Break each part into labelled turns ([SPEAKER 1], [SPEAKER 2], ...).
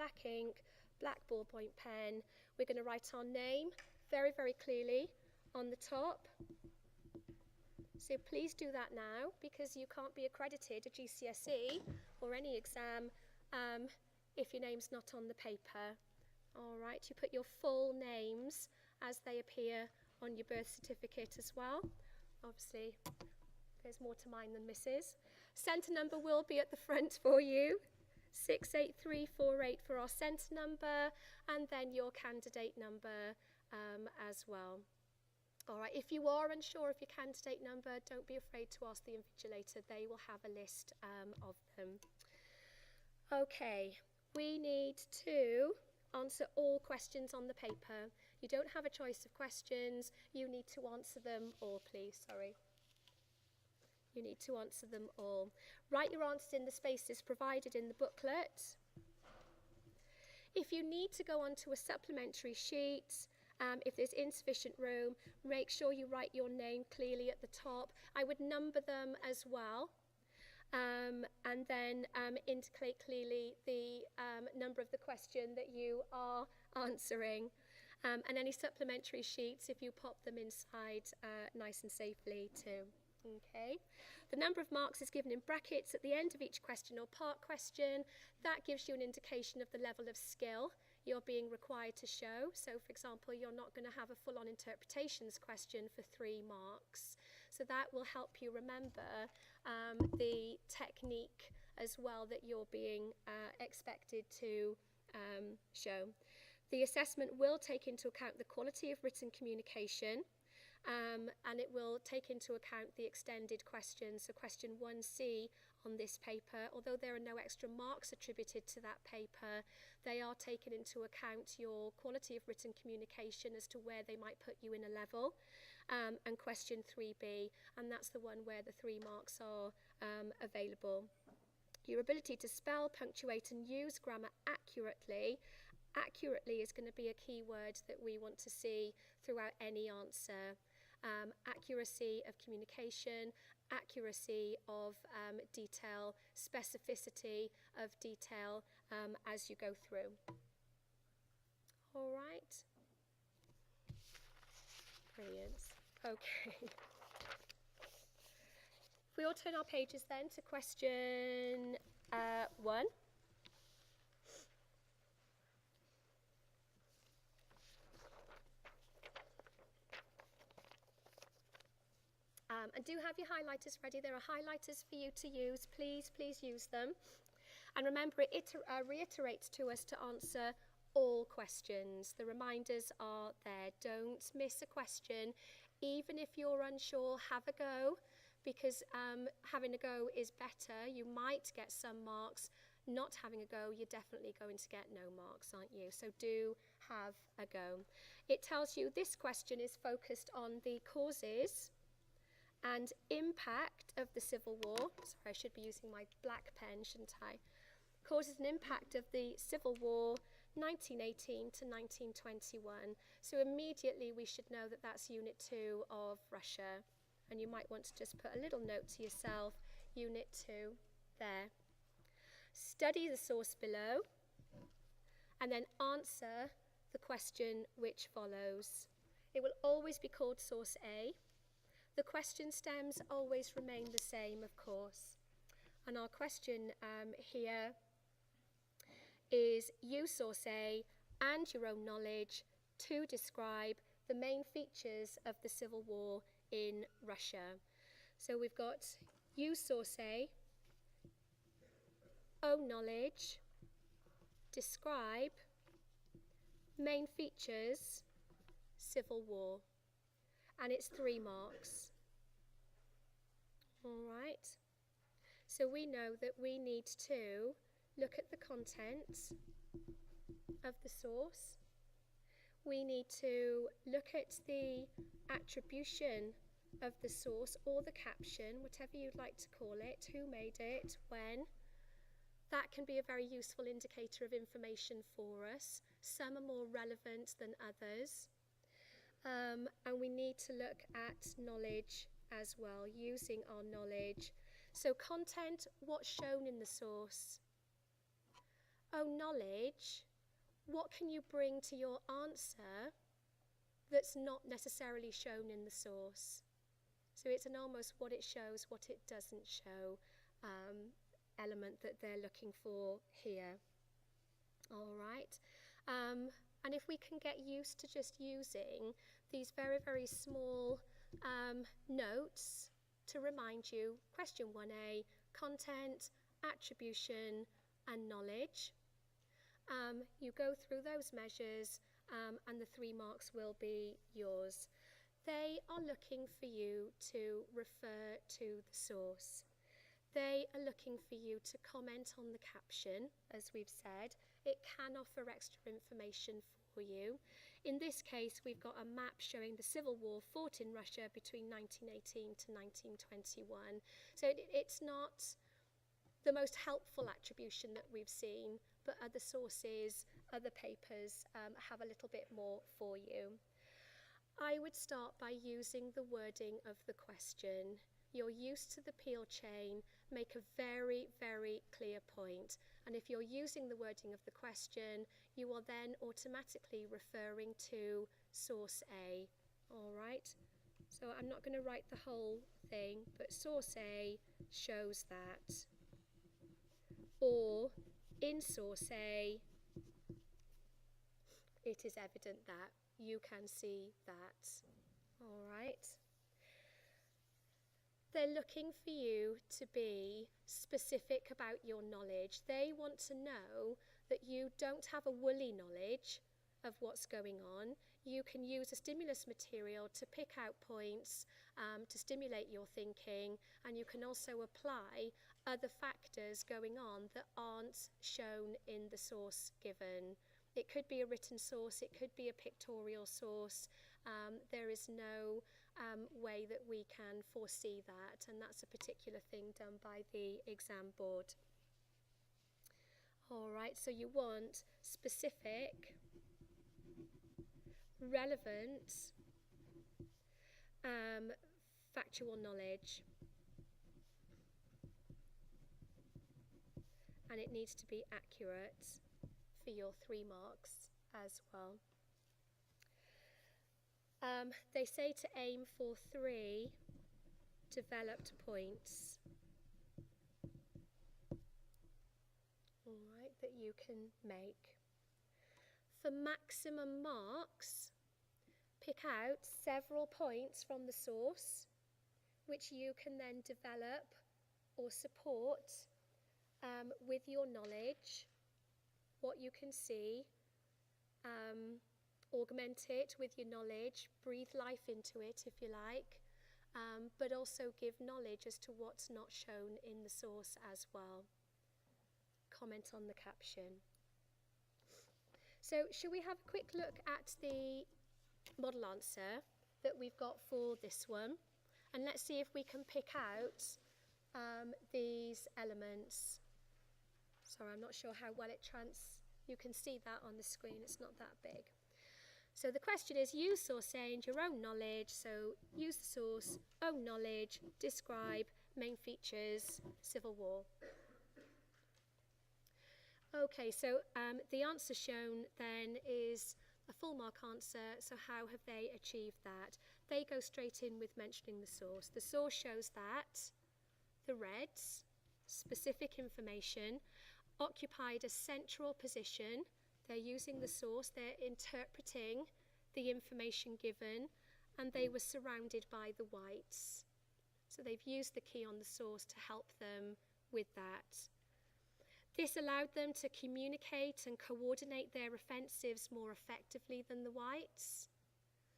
[SPEAKER 1] black ink, black ballpoint pen. We're going to write our name very, very clearly on the top. So please do that now, because you can't be accredited at GCSE or any exam if your name's not on the paper. All right, you put your full names as they appear on your birth certificate as well. Obviously, there's more to mine than Mrs. Centre number will be at the front for you. 68348 for our centre number, and then your candidate number as well. All right, if you are unsure of your candidate number, don't be afraid to ask the invigilator. They will have a list of them. Okay, we need to answer all questions on the paper. You don't have a choice of questions. You need to answer them all, please. Sorry. You need to answer them all. Write your answers in the spaces provided in the booklet. If you need to go onto a supplementary sheet, if there's insufficient room, make sure you write your name clearly at the top. I would number them as well, and then indicate clearly the number of the question that you are answering. And any supplementary sheets, if you pop them inside nice and safely too. Okay. The number of marks is given in brackets at the end of each question or part question. That gives you an indication of the level of skill you're being required to show. So, for example, you're not going to have a full-on interpretations question for 3 marks. So that will help you remember the technique as well that you're being expected to show. The assessment will take into account the quality of written communication, and it will take into account the extended questions. So question 1C on this paper, although there are no extra marks attributed to that paper, they are taken into account your quality of written communication as to where they might put you in a level. And question 3B, and that's the one where the 3 marks are available. Your ability to spell, punctuate and use grammar accurately. Accurately is going to be a key word that we want to see throughout any answer. Accuracy of communication, accuracy of detail, specificity of detail as you go through. All right. Brilliant. Okay. If we all turn our pages then to question 1. And do have your highlighters ready. There are highlighters for you to use. Please use them. And remember, it reiterates to us to answer all questions. The reminders are there. Don't miss a question. Even if you're unsure, have a go, because having a go is better. You might get some marks. Not having a go, you're definitely going to get no marks, aren't you? So do have a go. It tells you this question is focused on the causes and impact of the Civil War. Sorry, I should be using my black pen, shouldn't I? Causes and impact of the Civil War, 1918 to 1921. So immediately we should know that that's Unit 2 of Russia. And you might want to just put a little note to yourself, Unit 2, there. Study the source below, and then answer the question which follows. It will always be called source A. The question stems always remain the same, of course. And our question here is use source A and your own knowledge to describe the main features of the Civil War in Russia. So we've got use source A, own knowledge, describe, main features, Civil War. And it's 3 marks. All right. So we know that we need to look at the content of the source. We need to look at the attribution of the source or the caption, whatever you'd like to call it, who made it, when. That can be a very useful indicator of information for us. Some are more relevant than others. And we need to look at knowledge as well, using our knowledge. So content, what's shown in the source? own knowledge, what can you bring to your answer that's not necessarily shown in the source? So it's an almost what it shows, what it doesn't show element that they're looking for here. All right. And if we can get used to just using these very, very small notes to remind you, question 1A, content, attribution, and knowledge. You go through those measures and the 3 marks will be yours. They are looking for you to refer to the source. They are looking for you to comment on the caption, as we've said. It can offer extra information for you. In this case, we've got a map showing the civil war fought in Russia between 1918 to 1921. So it's not the most helpful attribution that we've seen, but other sources, other papers have a little bit more for you. I would start by using the wording of the question. You're used to the peel chain, make a very, very clear point. And if you're using the wording of the question, you are then automatically referring to source A. All right? So I'm not going to write the whole thing, but source A shows that. Or in source A, it is evident that. You can see that. All right? They're looking for you to be specific about your knowledge. They want to know that you don't have a woolly knowledge of what's going on. You can use a stimulus material to pick out points, to stimulate your thinking, and you can also apply other factors going on that aren't shown in the source given. It could be a written source, it could be a pictorial source. There is no way that we can foresee that, and that's a particular thing done by the exam board. All right, so you want specific, relevant, factual knowledge, and it needs to be accurate for your 3 marks as well. They say to aim for 3 developed points, all right, that you can make. For maximum marks, pick out several points from the source which you can then develop or support with your knowledge, what you can see, augment it with your knowledge, breathe life into it if you like, but also give knowledge as to what's not shown in the source as well. Comment on the caption. So shall we have a quick look at the model answer that we've got for this one, and let's see if we can pick out these elements. Sorry, I'm not sure how well you can see that on the screen, it's not that big. So the question is, use source A and your own knowledge. So use the source, own knowledge, describe main features, Civil War. Okay, so the answer shown then is a full mark answer. So how have they achieved that? They go straight in with mentioning the source. The source shows that the Reds, specific information, occupied a central position. They're using the source, they're interpreting the information given, and they were surrounded by the Whites. So they've used the key on the source to help them with that. This allowed them to communicate and coordinate their offensives more effectively than the Whites.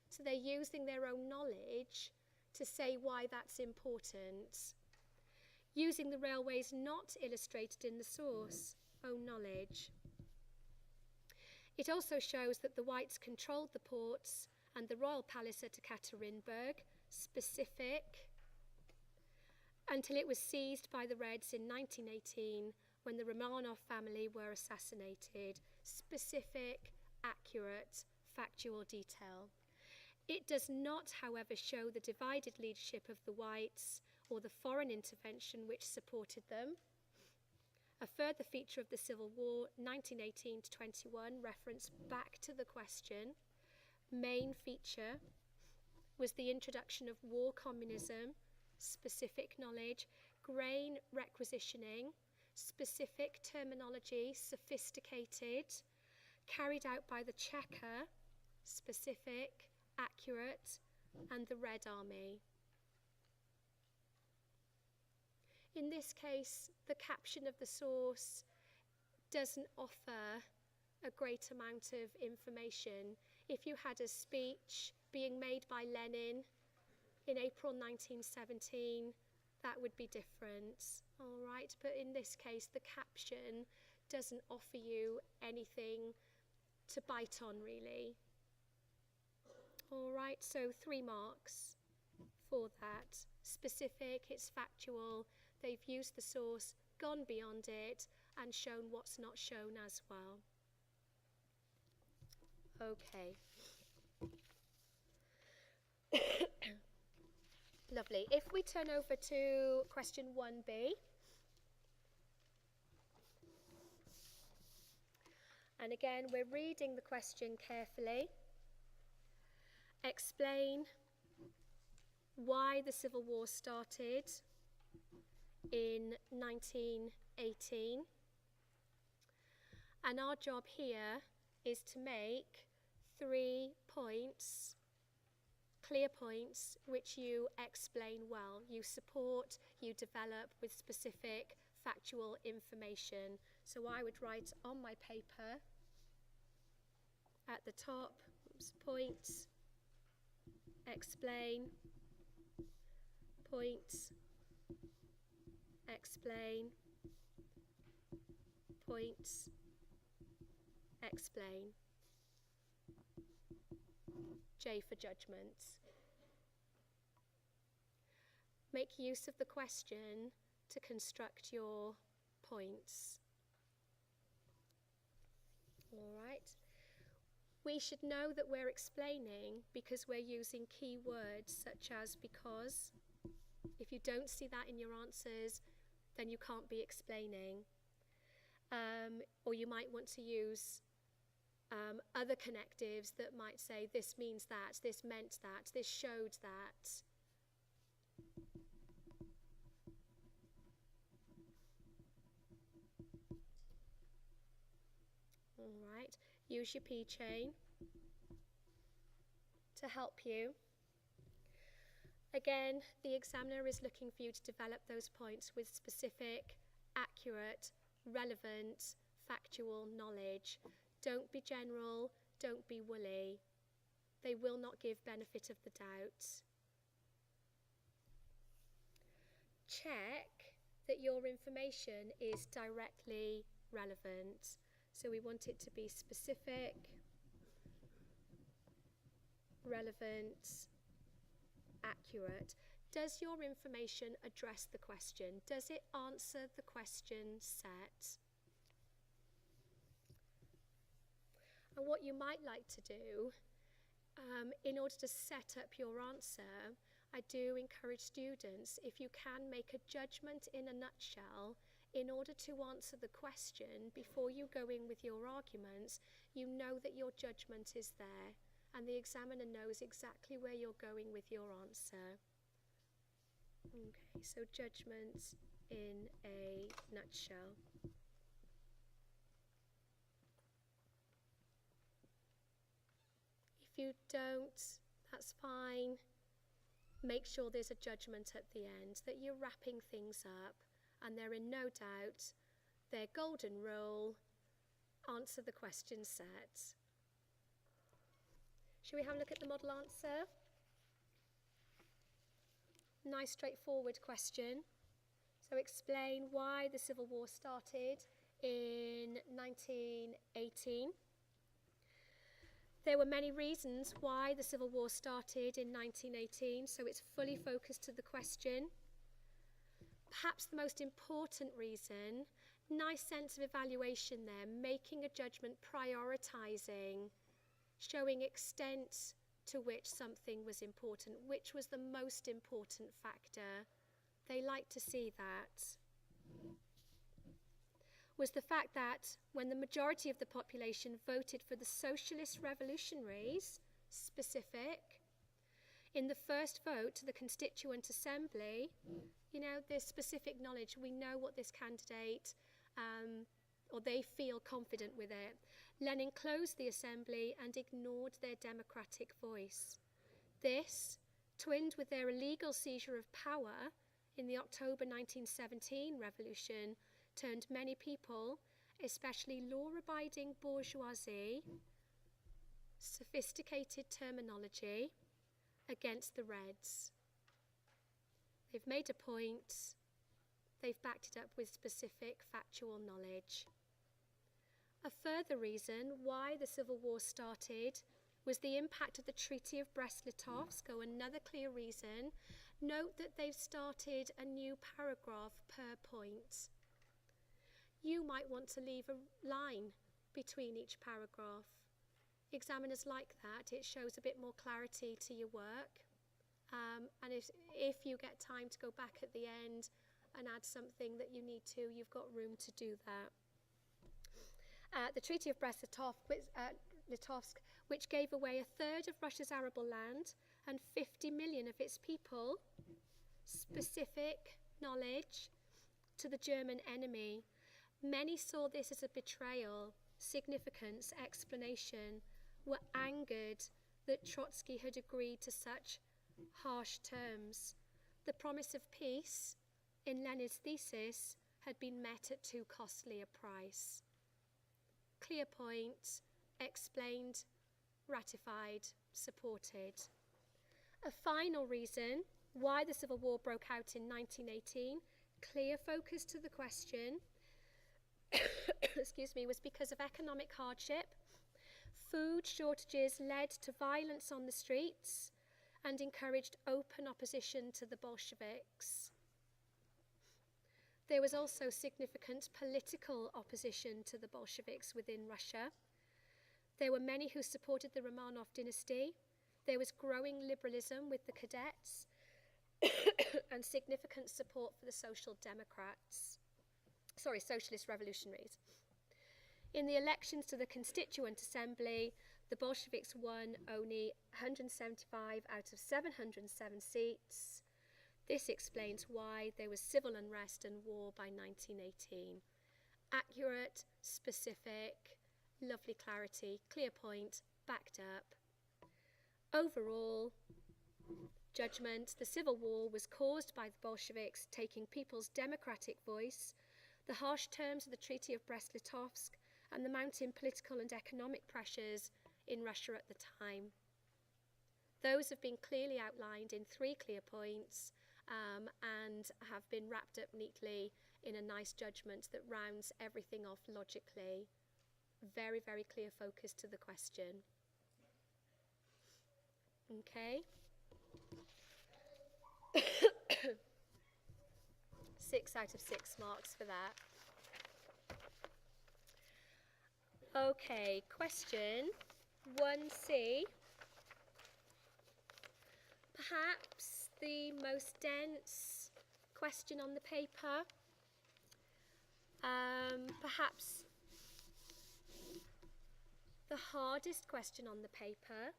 [SPEAKER 1] So they're using their own knowledge to say why that's important. Using the railways not illustrated in the source, own knowledge. It also shows that the Whites controlled the ports and the royal palace at Ekaterinburg, specific, until it was seized by the Reds in 1918 when the Romanov family were assassinated, specific, accurate, factual detail. It does not, however, show the divided leadership of the Whites or the foreign intervention which supported them. A further feature of the Civil War, 1918 to 21, reference back to the question. Main feature was the introduction of war communism, specific knowledge, grain requisitioning, specific terminology, sophisticated, carried out by the checker, specific, accurate, and the Red Army. In this case, the caption of the source doesn't offer a great amount of information. If you had a speech being made by Lenin in April 1917, that would be different, all right? But in this case, the caption doesn't offer you anything to bite on, really. All right, so 3 marks for that. Specific, it's factual. They've used the source, gone beyond it, and shown what's not shown as well. Okay. Lovely. If we turn over to question 1b. And again, we're reading the question carefully. Explain why the Civil War started in 1918. And our job here is to make 3 points, clear points, which you explain well. You support, you develop with specific factual information. So I would write on my paper at the top, points, explain, points, explain, points, explain. J for judgment. Make use of the question to construct your points. All right. We should know that we're explaining because we're using key words such as because. If you don't see that in your answers, then you can't be explaining. Or you might want to use other connectives that might say this means that, this meant that, this showed that. All right, use your P chain to help you. Again, the examiner is looking for you to develop those points with specific, accurate, relevant, factual knowledge. Don't be general, don't be woolly. They will not give benefit of the doubt. Check that your information is directly relevant. So we want it to be specific, relevant, accurate. Does your information address the question? Does it answer the question set? And what you might like to do, in order to set up your answer, I do encourage students, if you can, make a judgment in a nutshell in order to answer the question before you go in with your arguments. You know that your judgment is there and the examiner knows exactly where you're going with your answer. Okay, so judgment in a nutshell. If you don't, that's fine. Make sure there's a judgment at the end, that you're wrapping things up and they're in no doubt their golden rule, answer the question set. Shall we have a look at the model answer? Nice straightforward question. So explain why the Civil War started in 1918. There were many reasons why the Civil War started in 1918, so it's fully focused to the question. Perhaps the most important reason, nice sense of evaluation there, making a judgment, prioritising, showing extent to which something was important, which was the most important factor. They like to see that. was the fact that when the majority of the population voted for the socialist revolutionaries, specific, in the first vote to the Constituent Assembly, you know, there's specific knowledge. We know what this candidate, or they feel confident with it. Lenin closed the assembly and ignored their democratic voice. This, twinned with their illegal seizure of power in the October 1917 revolution, turned many people, especially law-abiding bourgeoisie, sophisticated terminology, against the Reds. They've made a point, they've backed it up with specific factual knowledge. A further reason why the Civil War started was the impact of the Treaty of Brest-Litovsk, or another clear reason. Note that they've started a new paragraph per point. You might want to leave a line between each paragraph. Examiners like that. It shows a bit more clarity to your work. And if you get time to go back at the end and add something that you need to, you've got room to do that. The Treaty of Brest-Litovsk, which gave away a third of Russia's arable land and 50 million of its people, specific knowledge, to the German enemy. Many saw this as a betrayal, significance, explanation, were angered that Trotsky had agreed to such harsh terms. The promise of peace in Lenin's thesis had been met at too costly a price. Clear point, explained, ratified, supported. A final reason why the Civil War broke out in 1918, clear focus to the question, excuse me, was because of economic hardship. Food shortages led to violence on the streets and encouraged open opposition to the Bolsheviks. There was also significant political opposition to the Bolsheviks within Russia. There were many who supported the Romanov dynasty. There was growing liberalism with the cadets and significant support for the Socialist revolutionaries. In the elections to the Constituent Assembly, the Bolsheviks won only 175 out of 707 seats. This explains why there was civil unrest and war by 1918. Accurate, specific, lovely clarity, clear point, backed up. Overall, judgment, the Civil War was caused by the Bolsheviks taking people's democratic voice, the harsh terms of the Treaty of Brest-Litovsk, and the mounting political and economic pressures in Russia at the time. Those have been clearly outlined in 3 clear points and have been wrapped up neatly in a nice judgment that rounds everything off logically. Very, very clear focus to the question. Okay. 6 out of 6 marks for that. Okay, question 1C. Perhaps the most dense question on the paper. Perhaps the hardest question on the paper.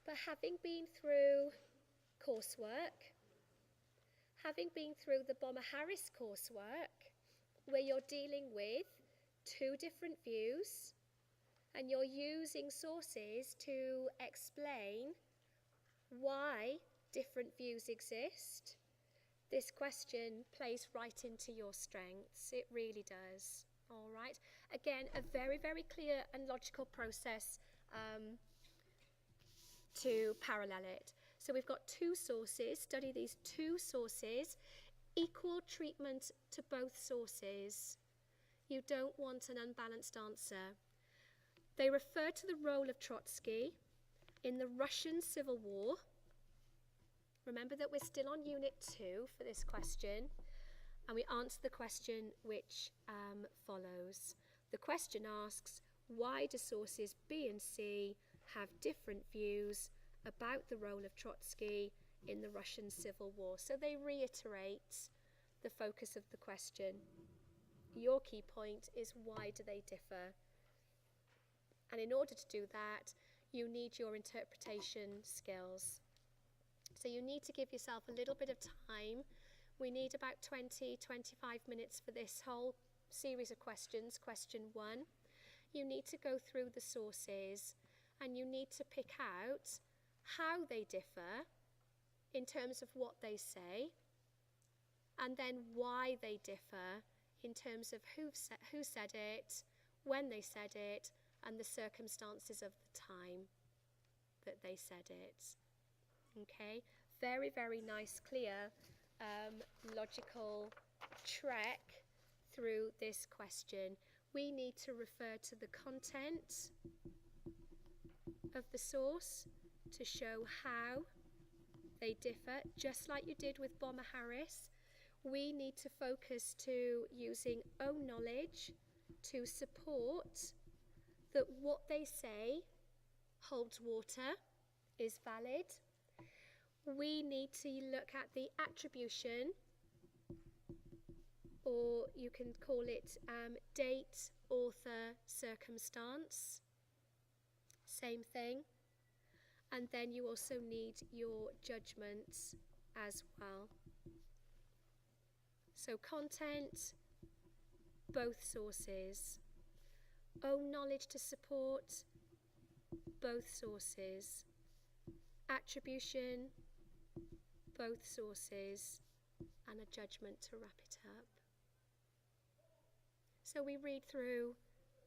[SPEAKER 1] But having been through coursework, having been through the Bomber-Harris coursework, where you're dealing with 2 different views, and you're using sources to explain why different views exist, this question plays right into your strengths. It really does. All right. Again, a very, very clear and logical process to parallel it. So we've got 2 sources. Study these 2 sources. Equal treatment to both sources. You don't want an unbalanced answer. They refer to the role of Trotsky in the Russian Civil War. Remember that we're still on Unit 2 for this question, and we answer the question which follows. The question asks, why do sources B and C have different views about the role of Trotsky in the Russian Civil War? So they reiterate the focus of the question. your key point is, why do they differ? And in order to do that, you need your interpretation skills. So you need to give yourself a little bit of time. We need about 20-25 minutes for this whole series of questions. Question 1, you need to go through the sources and you need to pick out how they differ in terms of what they say, and then why they differ in terms of who said it, when they said it, and the circumstances of the time that they said it. Okay, very, very nice, clear, logical trek through this question. We need to refer to the content of the source to show how they differ, just like you did with Bomber Harris. We need to focus to using own knowledge to support that what they say holds water, is valid. We need to look at the attribution, or you can call it date, author, circumstance. Same thing. And then you also need your judgment as well. So content, both sources. Own knowledge to support, both sources. Attribution, both sources. And a judgment to wrap it up. So we read through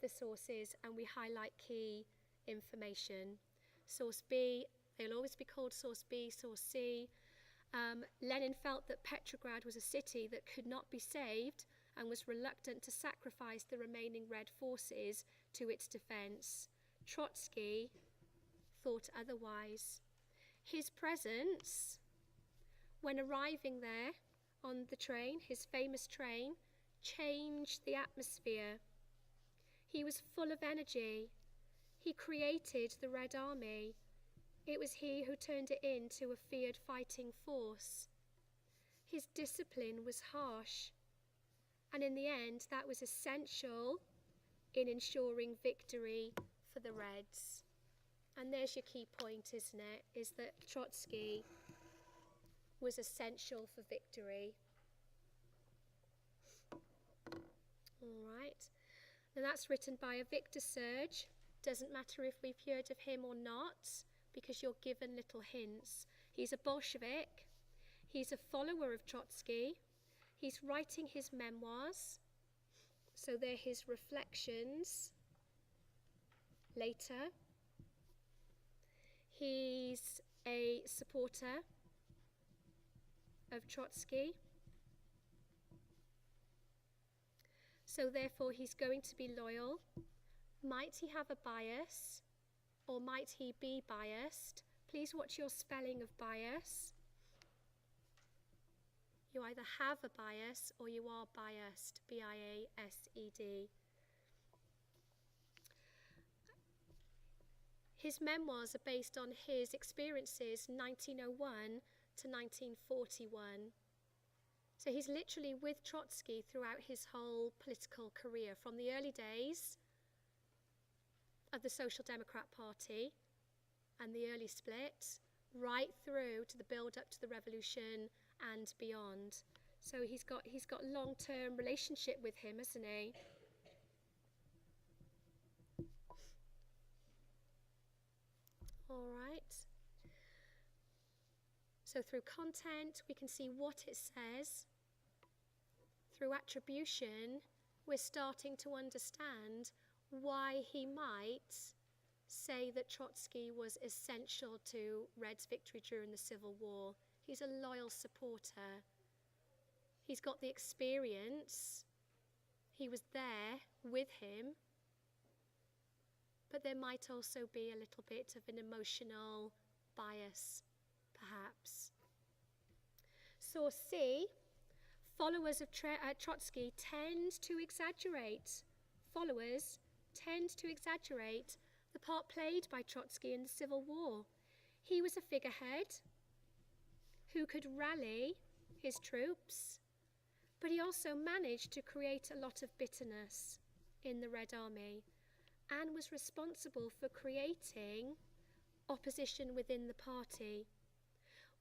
[SPEAKER 1] the sources and we highlight key information. Source B, they'll always be called source B, source C. Lenin felt that Petrograd was a city that could not be saved and was reluctant to sacrifice the remaining Red forces to its defense. Trotsky thought otherwise. His presence, when arriving there on the train, his famous train, changed the atmosphere. He was full of energy. He created the Red Army. It was he who turned it into a feared fighting force. His discipline was harsh, and in the end that was essential in ensuring victory for the Reds. And there's your key point, isn't it? Is that Trotsky was essential for victory. All right. Now that's written by a Victor Serge. Doesn't matter if we've heard of him or not, because you're given little hints. He's a Bolshevik. He's a follower of Trotsky. He's writing his memoirs. So they're his reflections later. He's a supporter of Trotsky. So therefore he's going to be loyal. Might he have a bias, or might he be biased? Please watch your spelling of bias. You either have a bias or you are biased, B-I-A-S-E-D. His memoirs are based on his experiences 1901 to 1941. So he's literally with Trotsky throughout his whole political career, from the early days of the Social Democrat Party and the early split, right through to the build-up to the revolution and beyond. So he's got long-term relationship with him, hasn't he? All right. So through content, we can see what it says. Through attribution, we're starting to understand why he might say that Trotsky was essential to Red's victory during the Civil War. He's a loyal supporter. He's got the experience. He was there with him. But there might also be a little bit of an emotional bias, perhaps. Source C, followers of Trotsky tend to exaggerate. Followers tend to exaggerate the part played by Trotsky in the Civil War. He was a figurehead who could rally his troops, But he also managed to create a lot of bitterness in the Red Army and was responsible for creating opposition within the party.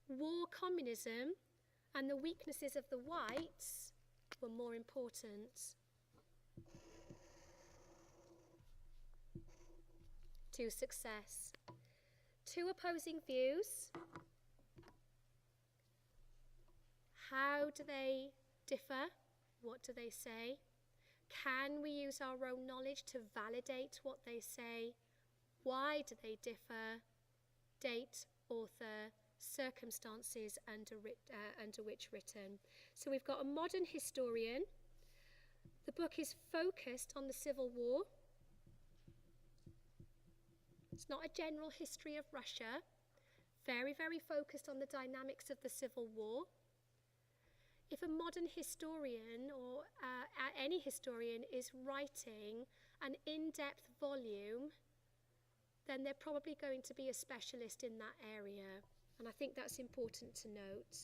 [SPEAKER 1] War communism and the weaknesses of the whites were more important to success. Two opposing views. How do they differ? What do they say? Can we use our own knowledge to validate what they say? Why do they differ? Date, author, circumstances under which written. So we've got a modern historian. The book is focused on the Civil War. It's not a general history of Russia. Very, very focused on the dynamics of the Civil War. If a modern historian or any historian is writing an in-depth volume, then they're probably going to be a specialist in that area. And I think that's important to note.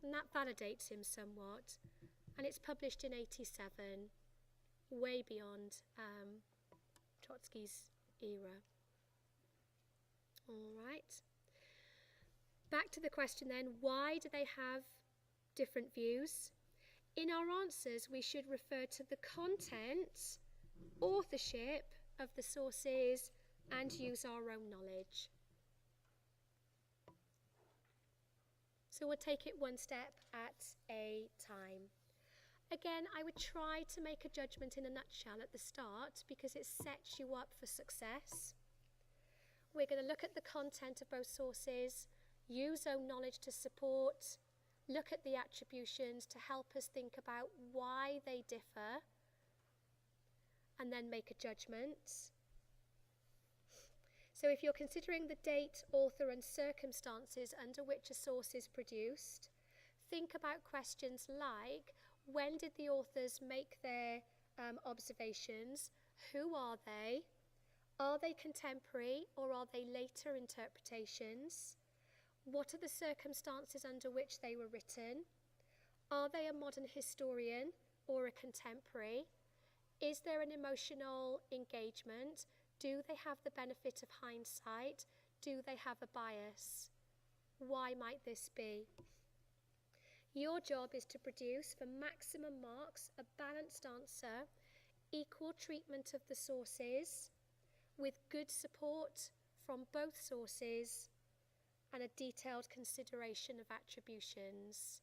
[SPEAKER 1] And that validates him somewhat. And it's published in 87, way beyond Trotsky's era. All right. Back to the question then, why do they have different views? In our answers, we should refer to the content, authorship of the sources, and use our own knowledge. So we'll take it one step at a time. Again, I would try to make a judgment in a nutshell at the start because it sets you up for success. We're going to look at the content of both sources, use own knowledge to support, look at the attributions to help us think about why they differ, and then make a judgment. So if you're considering the date, author, and circumstances under which a source is produced, think about questions like, when did the authors make their observations? Who are they? Are they contemporary or are they later interpretations? What are the circumstances under which they were written? Are they a modern historian or a contemporary? Is there an emotional engagement? Do they have the benefit of hindsight? Do they have a bias? Why might this be? Your job is to produce, for maximum marks, a balanced answer, equal treatment of the sources, with good support from both sources, and a detailed consideration of attributions.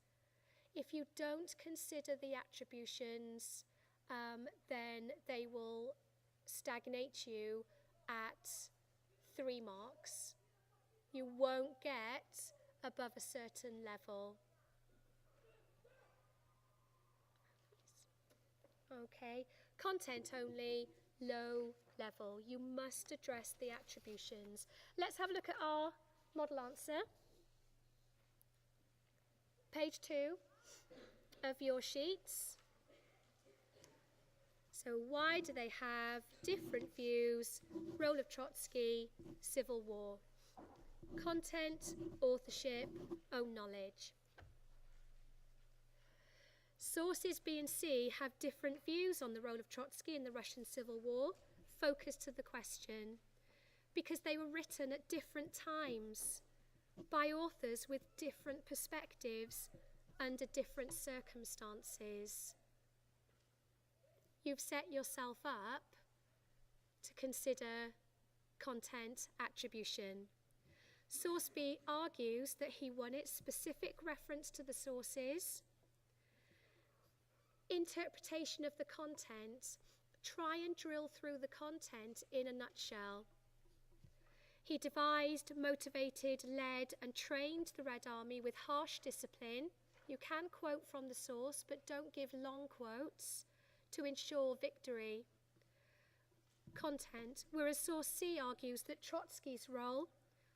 [SPEAKER 1] If you don't consider the attributions, then they will stagnate you at 3 marks. You won't get above a certain level. Okay, content only, low level. You must address the attributions. Let's have a look at our model answer. Page 2 of your sheets. So why do they have different views? Role of Trotsky, Civil War. Content, authorship, own knowledge. Sources B and C have different views on the role of Trotsky in the Russian Civil War, focused to the question, because they were written at different times by authors with different perspectives under different circumstances. You've set yourself up to consider content attribution. Source B argues that he wanted specific reference to the sources, interpretation of the content, try and drill through the content in a nutshell. He devised, motivated, led and trained the Red Army with harsh discipline. You can quote from the source, but don't give long quotes to ensure victory. Content, whereas source C argues that Trotsky's role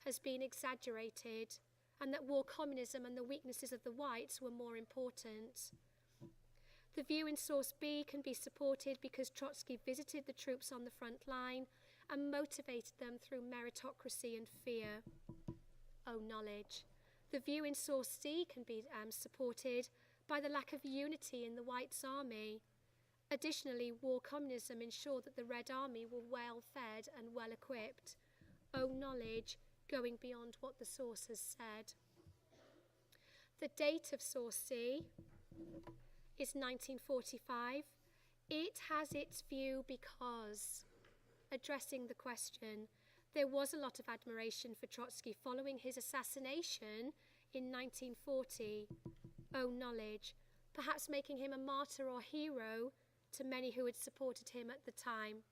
[SPEAKER 1] has been exaggerated and that war communism and the weaknesses of the whites were more important. The view in source B can be supported because Trotsky visited the troops on the front line and motivated them through meritocracy and fear. Own knowledge. The view in source C can be supported by the lack of unity in the Whites' army. Additionally, war communism ensured that the Red Army were well fed and well equipped, own knowledge going beyond what the source has said. The date of source C is 1945. It has its view because, addressing the question, there was a lot of admiration for Trotsky following his assassination in 1940, own knowledge, perhaps making him a martyr or hero to many who had supported him at the time.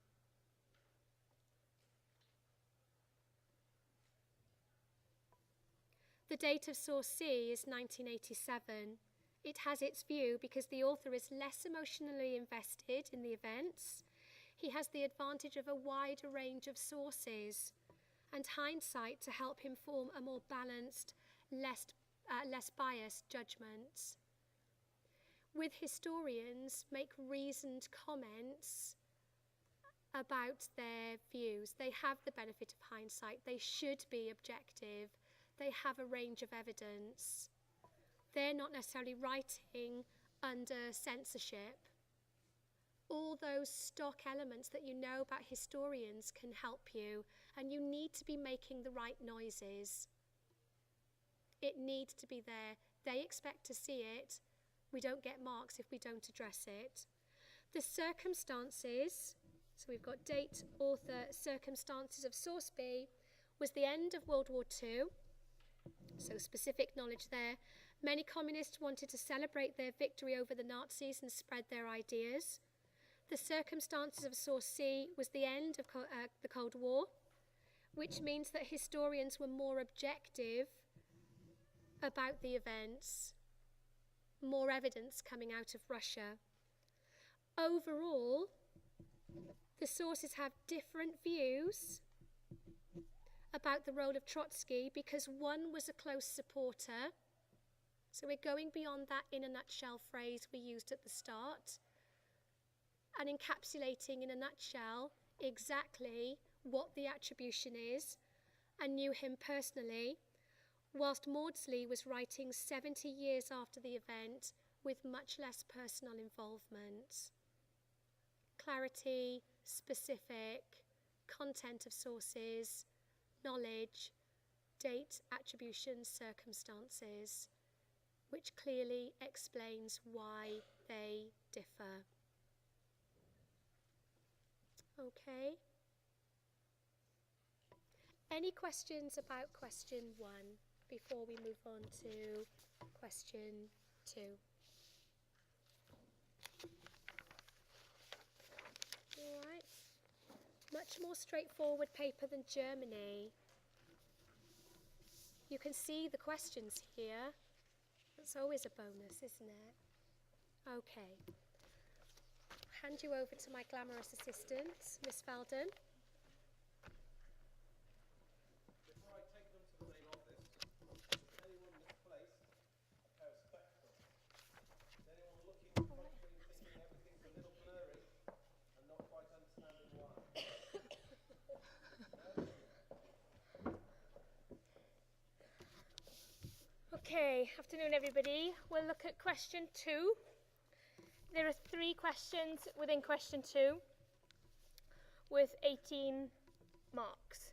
[SPEAKER 1] The date of source C is 1987. It has its view because the author is less emotionally invested in the events. He has the advantage of a wider range of sources and hindsight to help him form a more balanced, less biased judgment. With historians, make reasoned comments about their views. They have the benefit of hindsight. They should be objective. They have a range of evidence. They're not necessarily writing under censorship. All those stock elements that you know about historians can help you, and you need to be making the right noises. It needs to be there. They expect to see it. We don't get marks if we don't address it. The circumstances, so we've got date, author, circumstances of source B, was the end of World War II, so specific knowledge there. Many communists wanted to celebrate their victory over the Nazis and spread their ideas. The circumstances of source C was the end of the Cold War, which means that historians were more objective about the events, more evidence coming out of Russia. Overall, the sources have different views about the role of Trotsky because one was a close supporter. So we're going beyond that in a nutshell phrase we used at the start and encapsulating in a nutshell exactly what the attribution is and knew him personally, whilst Maudsley was writing 70 years after the event with much less personal involvement. Clarity, specific, content of sources, knowledge, date, attribution, circumstances, which clearly explains why they differ. Okay. Any questions about question 1 before we move on to question 2? All right. Much more straightforward paper than Germany. You can see the questions here. That's always a bonus, isn't it? Okay. Hand you over to my glamorous assistant, Miss Felden.
[SPEAKER 2] Before I take them to the main office, has anyone misplaced a pair of spectacles? Is anyone looking constantly thinking everything's a little blurry and not quite understanding why? No?
[SPEAKER 3] Okay, afternoon everybody. We'll look at question 2. There are 3 questions within question 2 with 18 marks.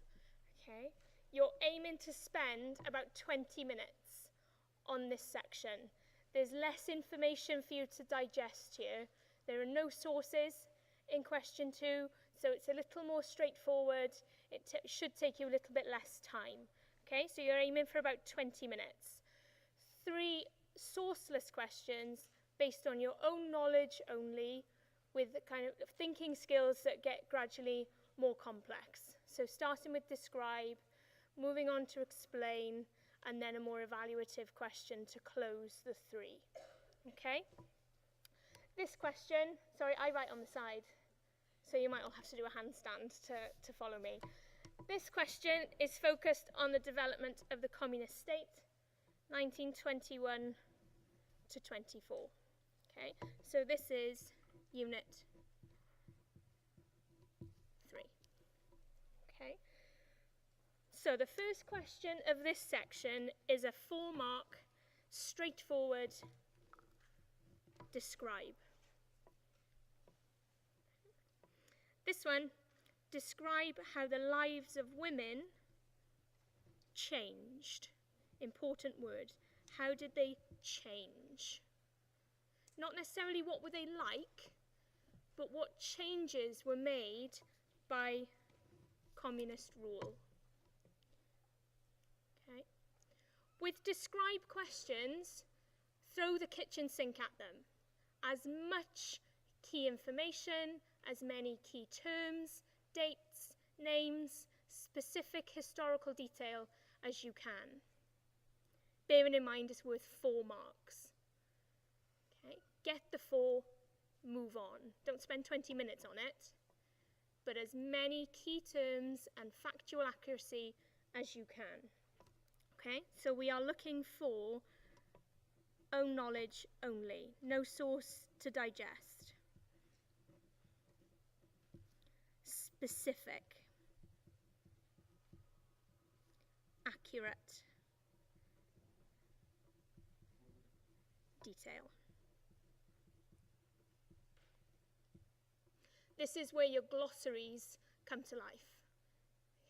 [SPEAKER 3] Okay, you're aiming to spend about 20 minutes on this section. There's less information for you to digest here. There are no sources in question 2, so it's a little more straightforward. It should take you a little bit less time. Okay, so you're aiming for about 20 minutes. 3 sourceless questions based on your own knowledge only, with the kind of thinking skills that get gradually more complex. So starting with describe, moving on to explain, and then a more evaluative question to close the 3. Okay? This question, sorry, I write on the side, so you might all have to do a handstand to follow me. This question is focused on the development of the communist state, 1921 to 24. Okay, so this is unit 3. Okay, So the first question of this section is a 4-mark, straightforward describe. This one, describe how the lives of women changed. Important word. How did they change? Not necessarily what were they like, but what changes were made by communist rule. Okay. With describe questions, throw the kitchen sink at them. As much key information, as many key terms, dates, names, specific historical detail as you can. Bearing in mind it's worth 4 marks. Okay. Get the 4, move on. Don't spend 20 minutes on it, but as many key terms and factual accuracy as you can. Okay, so we are looking for own knowledge only, no source to digest. Specific. Accurate. Detail. This is where your glossaries come to life.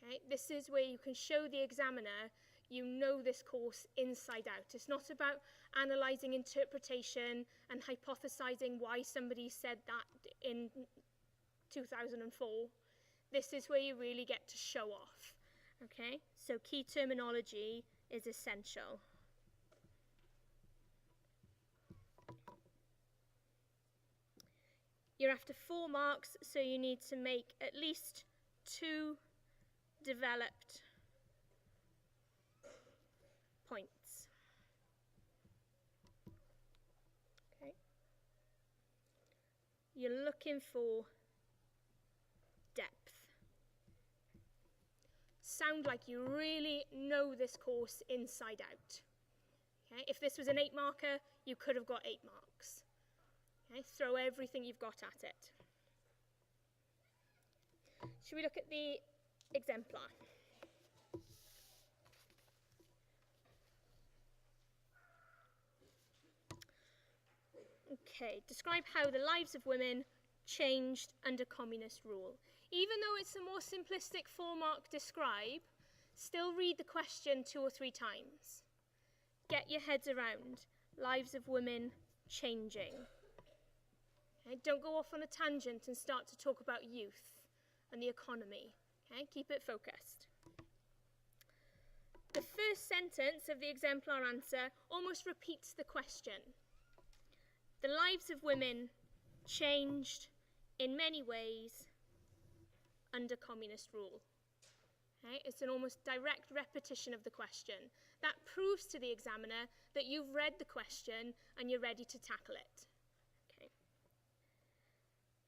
[SPEAKER 3] Okay? This is where you can show the examiner you know this course inside out. It's not about analysing interpretation and hypothesising why somebody said that in 2004. This is where you really get to show off. Okay? So key terminology is essential. You're after 4 marks, so you need to make at least 2 developed points. Okay. You're looking for depth. Sound like you really know this course inside out. Okay. If this was an 8 marker, you could have got 8 marks. Okay. Throw everything you've got at it. Should we look at the exemplar? Okay, describe how the lives of women changed under communist rule. Even though it's a more simplistic 4-mark describe, still read the question 2 or 3 times. Get your heads around lives of women changing. Okay, don't go off on a tangent and start to talk about youth and the economy. Okay, keep it focused. The first sentence of the exemplar answer almost repeats the question. The lives of women changed in many ways under communist rule. Okay? It's an almost direct repetition of the question. That proves to the examiner that you've read the question and you're ready to tackle it. Okay.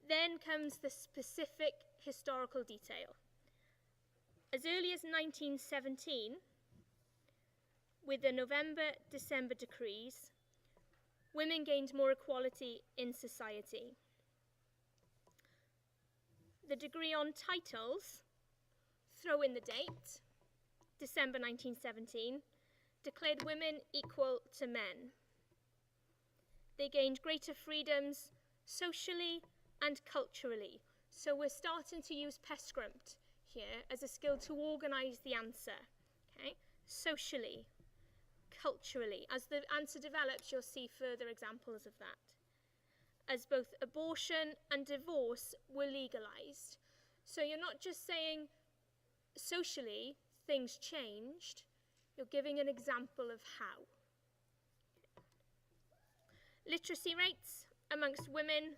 [SPEAKER 3] Then comes the specific historical detail. As early as 1917, with the November-December decrees, women gained more equality in society. The degree on titles, throw in the date, December 1917, declared women equal to men. They gained greater freedoms socially and culturally. So we're starting to use pestscript here as a skill to organise the answer. Okay? Socially, culturally. As the answer develops, you'll see further examples of that. As both abortion and divorce were legalised. So you're not just saying socially things changed, you're giving an example of how. Literacy rates amongst women,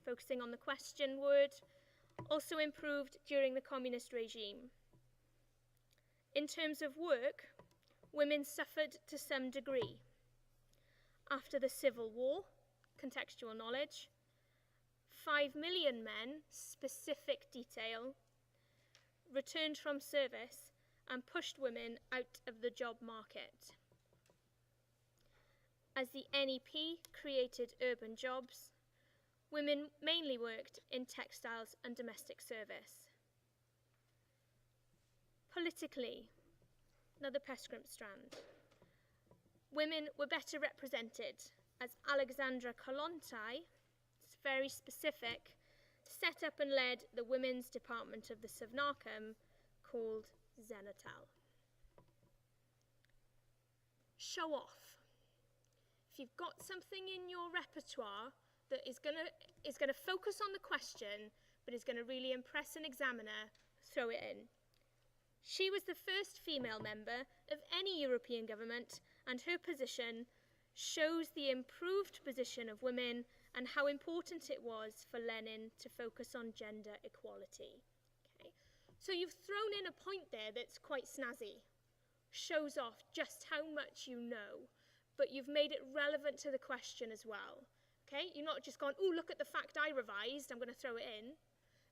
[SPEAKER 3] focusing on the question word, also improved during the communist regime. In terms of work, women suffered to some degree. After the Civil War, contextual knowledge, 5 million men, specific detail, returned from service and pushed women out of the job market. As the NEP created urban jobs, women mainly worked in textiles and domestic service. Politically, another prescient strand. Women were better represented as Alexandra Kollontai, it's very specific, set up and led the women's department of the Savnarkom called Zenotal. Show off. If you've got something in your repertoire that is going to focus on the question but is going to really impress an examiner, throw it in. She was the first female member of any European government, and her position shows the improved position of women and how important it was for Lenin to focus on gender equality. Okay? So you've thrown in a point there that's quite snazzy, shows off just how much you know, but you've made it relevant to the question as well. Okay? You're not just gone, oh, look at the fact I revised, I'm going to throw it in.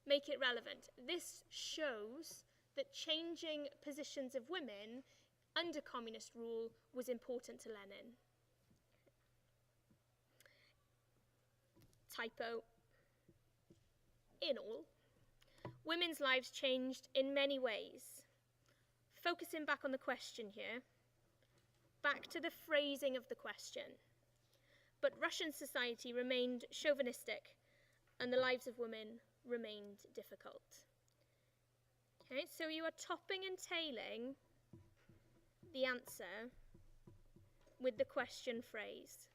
[SPEAKER 3] Make it relevant. This shows that changing positions of women under communist rule was important to Lenin. Typo. In all, women's lives changed in many ways. Focusing back on the question here, back to the phrasing of the question. But Russian society remained chauvinistic, and the lives of women remained difficult. Okay, so you are topping and tailing the answer with the question phrase.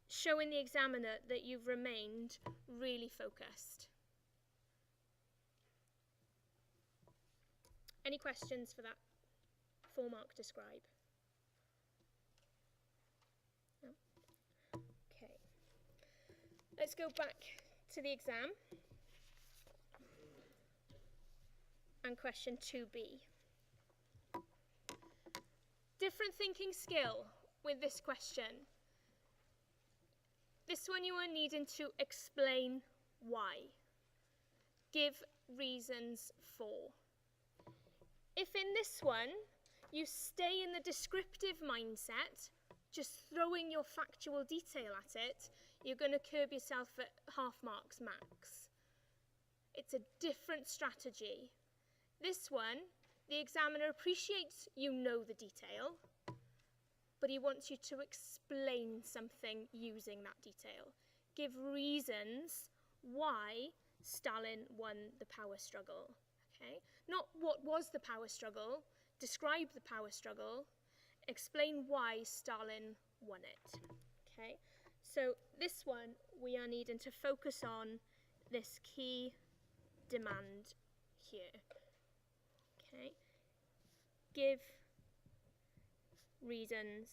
[SPEAKER 3] Showing the examiner that you've remained really focused. Any questions for that 4-mark describe? No? Okay. Let's go back to the exam. And question 2b. Different thinking skill with this question. This one you are needing to explain why. Give reasons for. If in this one you stay in the descriptive mindset, just throwing your factual detail at it, you're going to curb yourself at half marks max. It's a different strategy. This one, the examiner appreciates you know the detail, but he wants you to explain something using that detail. Give reasons why Stalin won the power struggle. Okay? Not what was the power struggle, describe the power struggle, explain why Stalin won it. Okay? So this one, we are needing to focus on this key demand here. Okay? Give reasons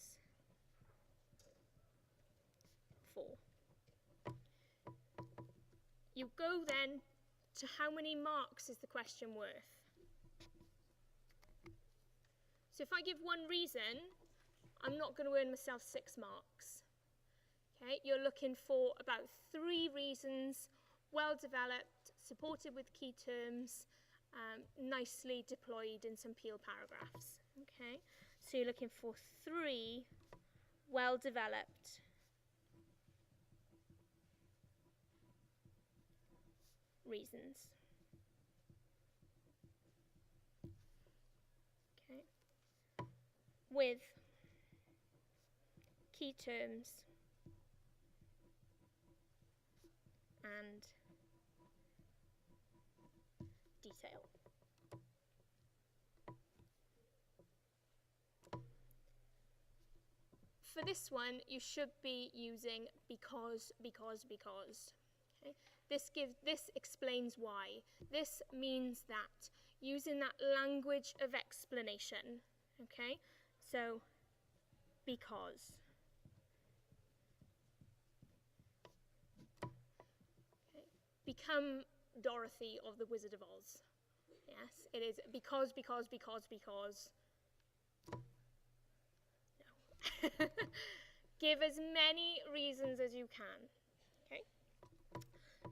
[SPEAKER 3] for. You go then to how many marks is the question worth. So if I give one reason, I'm not going to earn myself 6 marks. Okay, you're looking for about 3 reasons, well developed, supported with key terms, nicely deployed in some peel paragraphs. Okay, so you're looking for 3 well developed reasons. Okay, with key terms and detail. For this one, you should be using because. Okay? This explains why. This means that using that language of explanation. Okay? So, because. Okay. Become Dorothy of the Wizard of Oz. Yes, it is because. No. Give as many reasons as you can. Okay?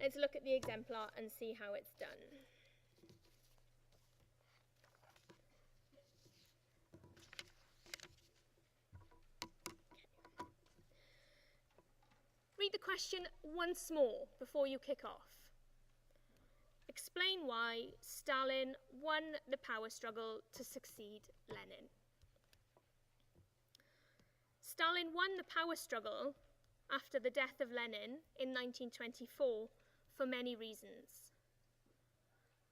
[SPEAKER 3] Let's look at the exemplar and see how it's done. Read read the question once more before you kick off. Explain why Stalin won the power struggle to succeed Lenin. Stalin won the power struggle after the death of Lenin in 1924 for many reasons.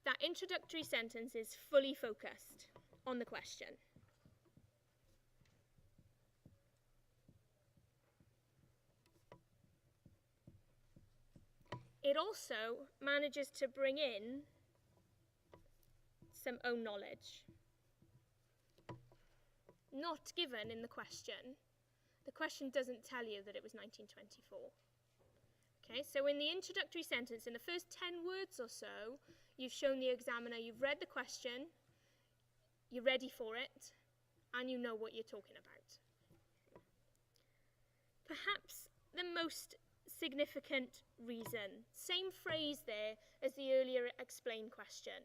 [SPEAKER 3] That introductory sentence is fully focused on the question. It also manages to bring in some own knowledge, not given in the question. The question doesn't tell you that it was 1924. Okay, so in the introductory sentence, in the first 10 words or so, you've shown the examiner you've read the question, you're ready for it, and you know what you're talking about. Perhaps the most significant reason, same phrase there as the earlier explained question.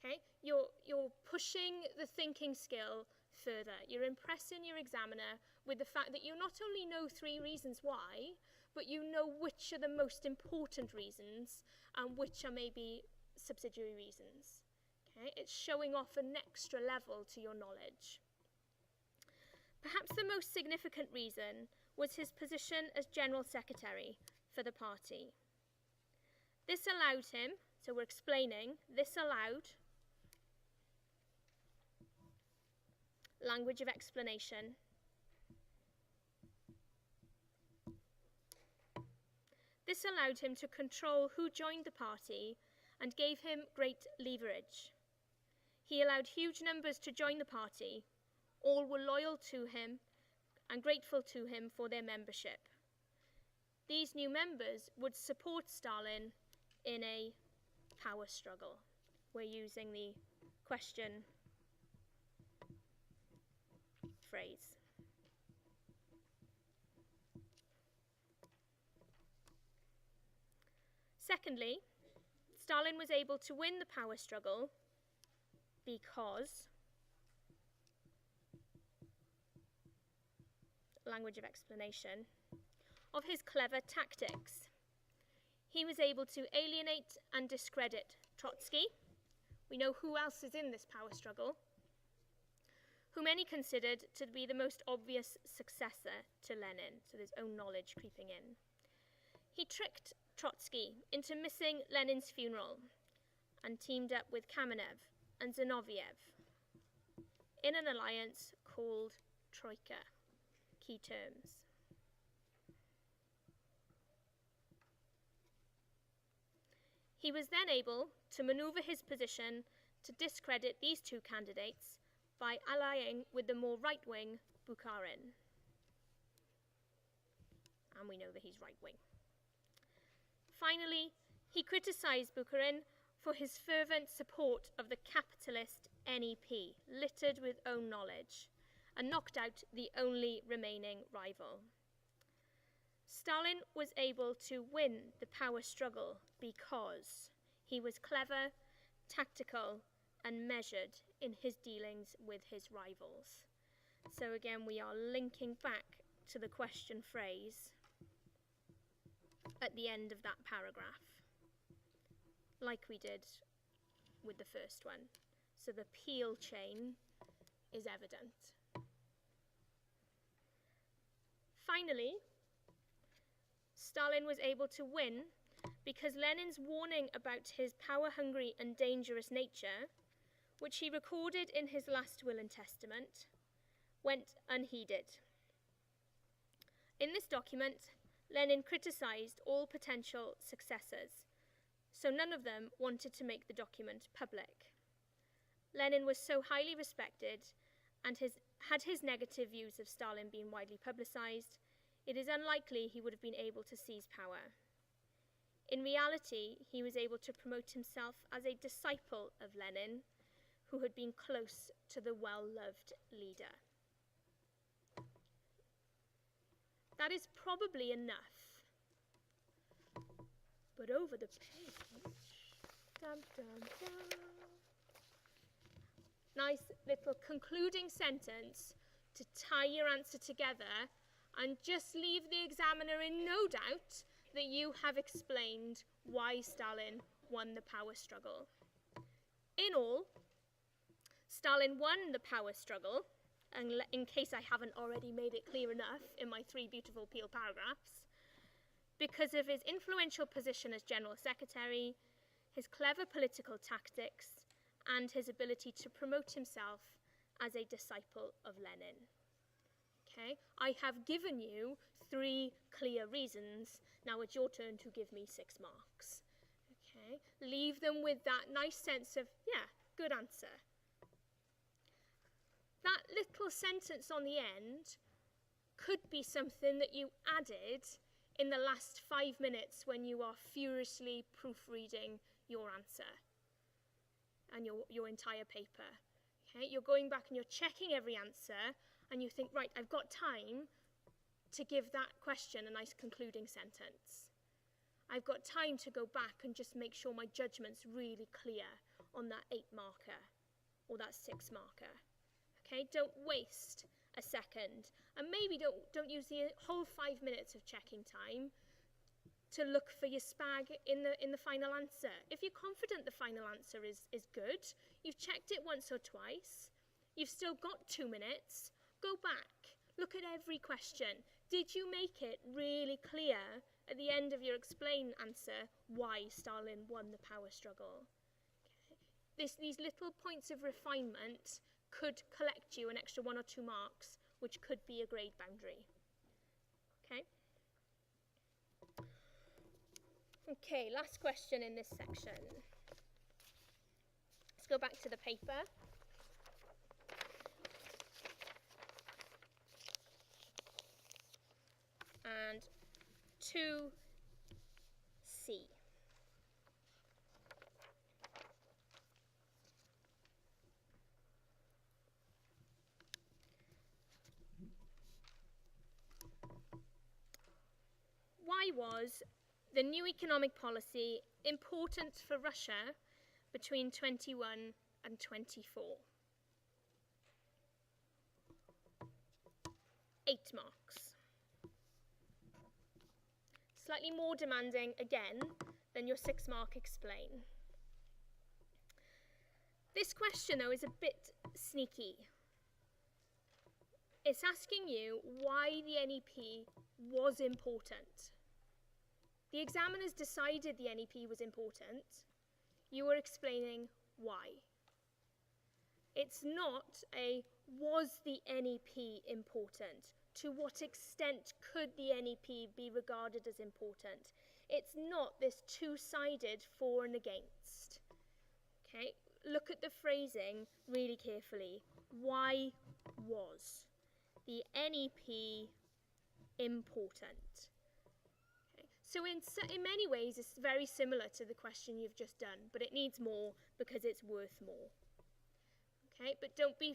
[SPEAKER 3] Okay, you're pushing the thinking skill further. You're impressing your examiner with the fact that you not only know 3 reasons why, but you know which are the most important reasons and which are maybe subsidiary reasons. Okay, it's showing off an extra level to your knowledge. Perhaps the most significant reason was his position as General Secretary for the party. This allowed him, so we're explaining, this allowed language of explanation. This allowed him to control who joined the party and gave him great leverage. He allowed huge numbers to join the party. All were loyal to him and grateful to him for their membership. These new members would support Stalin in a power struggle. We're using the question phrase. Secondly, Stalin was able to win the power struggle because language of explanation of his clever tactics. He was able to alienate and discredit Trotsky. We know who else is in this power struggle, who many considered to be the most obvious successor to Lenin, so there's own knowledge creeping in. He tricked Trotsky into missing Lenin's funeral and teamed up with Kamenev and Zinoviev in an alliance called Troika. Key terms. He was then able to maneuver his position to discredit these 2 candidates by allying with the more right-wing Bukharin. And we know that he's right-wing. Finally, he criticised Bukharin for his fervent support of the capitalist NEP, littered with own knowledge, and knocked out the only remaining rival. Stalin was able to win the power struggle because he was clever, tactical, and measured in his dealings with his rivals. So again, we are linking back to the question phrase at the end of that paragraph, like we did with the first one. So the Peel chain is evident. Finally, Stalin was able to win because Lenin's warning about his power-hungry and dangerous nature, which he recorded in his last will and testament, went unheeded. In this document, Lenin criticized all potential successors, so none of them wanted to make the document public. Lenin was so highly respected, and had his negative views of Stalin been widely publicized, it is unlikely he would have been able to seize power. In reality, he was able to promote himself as a disciple of Lenin, who had been close to the well-loved leader. That is probably enough. But over the page, dum, dum, dum. Nice little concluding sentence to tie your answer together and just leave the examiner in no doubt that you have explained why Stalin won the power struggle. In all, Stalin won the power struggle, and in case I haven't already made it clear enough in my 3 beautiful Peel paragraphs, because of his influential position as General Secretary, his clever political tactics, and his ability to promote himself as a disciple of Lenin. Okay, I have given you 3 clear reasons. Now it's your turn to give me 6 marks. Okay, leave them with that nice sense of, yeah, good answer. That little sentence on the end could be something that you added in the last 5 minutes when you are furiously proofreading your answer and your entire paper. Okay, you're going back and you're checking every answer, and you think, right, I've got time to give that question a nice concluding sentence. I've got time to go back and just make sure my judgment's really clear on that 8 marker or that 6 marker. Okay, don't waste a second, and maybe don't use the whole 5 minutes of checking time to look for your spag in the final answer. If you're confident the final answer is good, you've checked it once or twice, you've still got 2 minutes, go back, look at every question. Did you make it really clear at the end of your explain answer why Stalin won the power struggle? Okay. These little points of refinement could collect you an extra 1 or 2 marks, which could be a grade boundary. Okay? Okay, last question in this section. Let's go back to the paper. And 2C. Why was the new economic policy important for Russia between 21 and 24? 8 marks. Slightly more demanding, again, than your 6 mark explain. This question, though, is a bit sneaky. It's asking you why the NEP was important. The examiners decided the NEP was important. You were explaining why. It's not a, was the NEP important? To what extent could the NEP be regarded as important? It's not this two-sided for and against. Okay, look at the phrasing really carefully. Why was the NEP important? Okay. So in many ways, it's very similar to the question you've just done, but it needs more because it's worth more. Okay, but don't be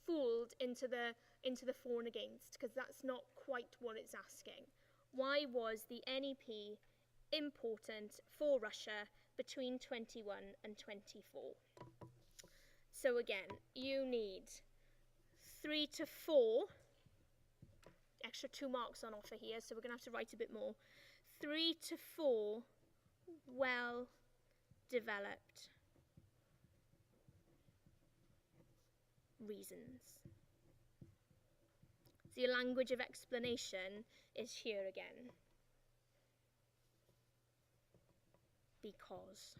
[SPEAKER 3] fooled into the for and against, because that's not quite what it's asking. Why was the NEP important for Russia between 21 and 24? So again, you need 3 to 4, extra 2 marks on offer here, so we're going to have to write a bit more. 3 to 4 well-developed reasons. The language of explanation is here again. Because.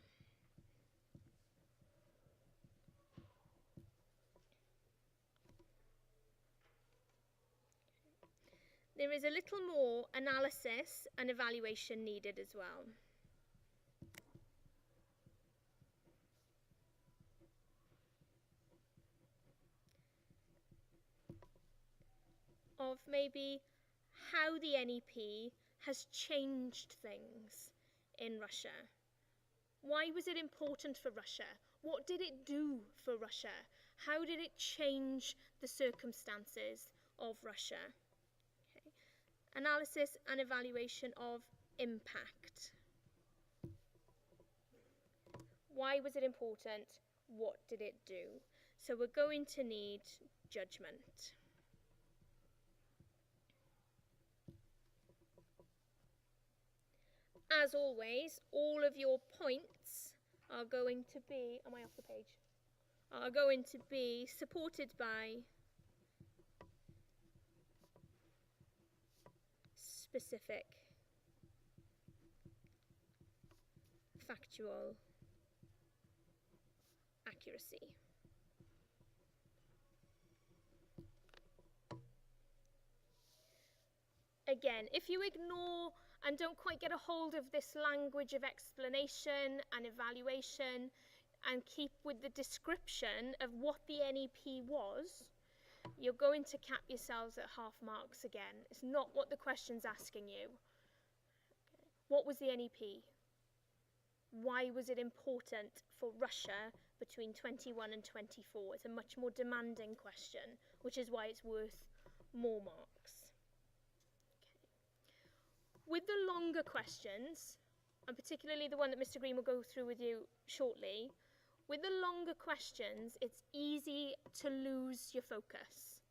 [SPEAKER 3] There is a little more analysis and evaluation needed as well. Of maybe how the NEP has changed things in Russia. Why was it important for Russia? What did it do for Russia? How did it change the circumstances of Russia? Okay. Analysis and evaluation of impact. Why was it important? What did it do? So we're going to need judgment. As always, all of your points are going to be, am I off the page? Are going to be supported by specific factual accuracy. Again, if you ignore and don't quite get a hold of this language of explanation and evaluation and keep with the description of what the NEP was, you're going to cap yourselves at half marks again. It's not what the question's asking you. What was the NEP? Why was it important for Russia between 21 and 24? It's a much more demanding question, which is why it's worth more marks. With the longer questions, and particularly the one that Mr. Green will go through with you shortly, with the longer questions, it's easy to lose your focus.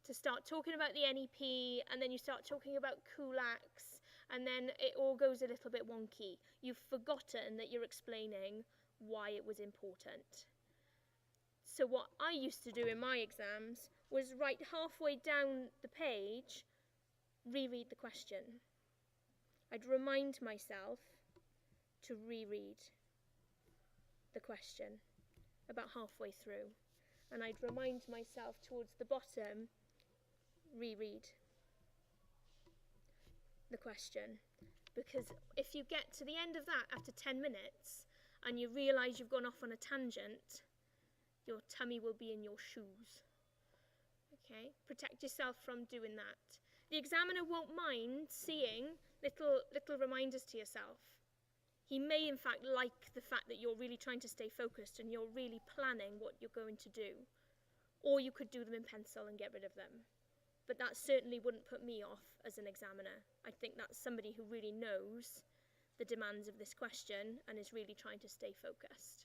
[SPEAKER 3] To start talking about the NEP, and then you start talking about kulaks, and then it all goes a little bit wonky. You've forgotten that you're explaining why it was important. So what I used to do in my exams was write halfway down the page, reread the question. I'd remind myself to reread the question about halfway through. And I'd remind myself towards the bottom, reread the question. Because if you get to the end of that after 10 minutes and you realise you've gone off on a tangent, your tummy will be in your shoes. Okay? Protect yourself from doing that. The examiner won't mind seeing little reminders to yourself. He may in fact like the fact that you're really trying to stay focused and you're really planning what you're going to do. Or you could do them in pencil and get rid of them. But that certainly wouldn't put me off as an examiner. I think that's somebody who really knows the demands of this question and is really trying to stay focused.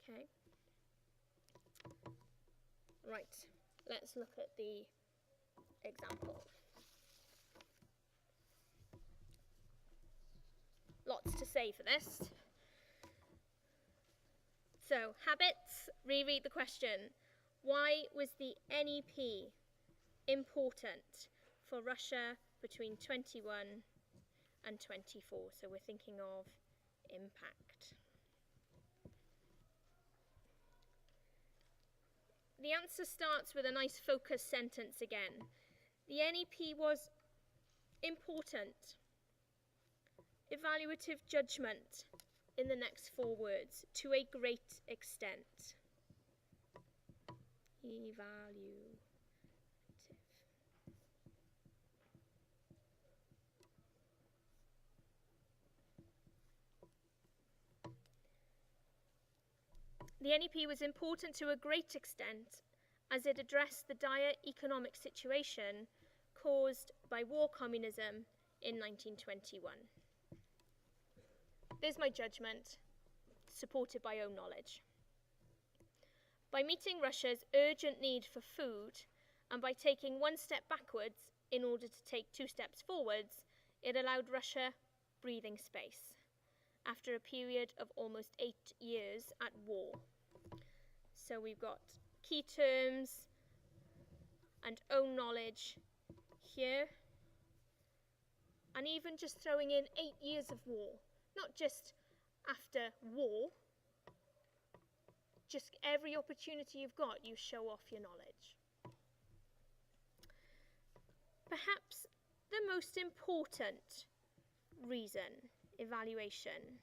[SPEAKER 3] Okay. Right, let's look at the example. Lots to say for this. So, habits, reread the question. Why was the NEP important for Russia between 21 and 24? So we're thinking of impact. The answer starts with a nice focused sentence again. The NEP was important. Evaluative judgment in the next 4 words, to a great extent. Evaluative. The NEP was important to a great extent as it addressed the dire economic situation caused by war communism in 1921. There's my judgment, supported by own knowledge. By meeting Russia's urgent need for food and by taking 1 step backwards in order to take 2 steps forwards, it allowed Russia breathing space after a period of almost 8 years at war. So we've got key terms and own knowledge here, and even just throwing in 8 years of war. Not just after war, just every opportunity you've got, you show off your knowledge. Perhaps the most important reason, evaluation,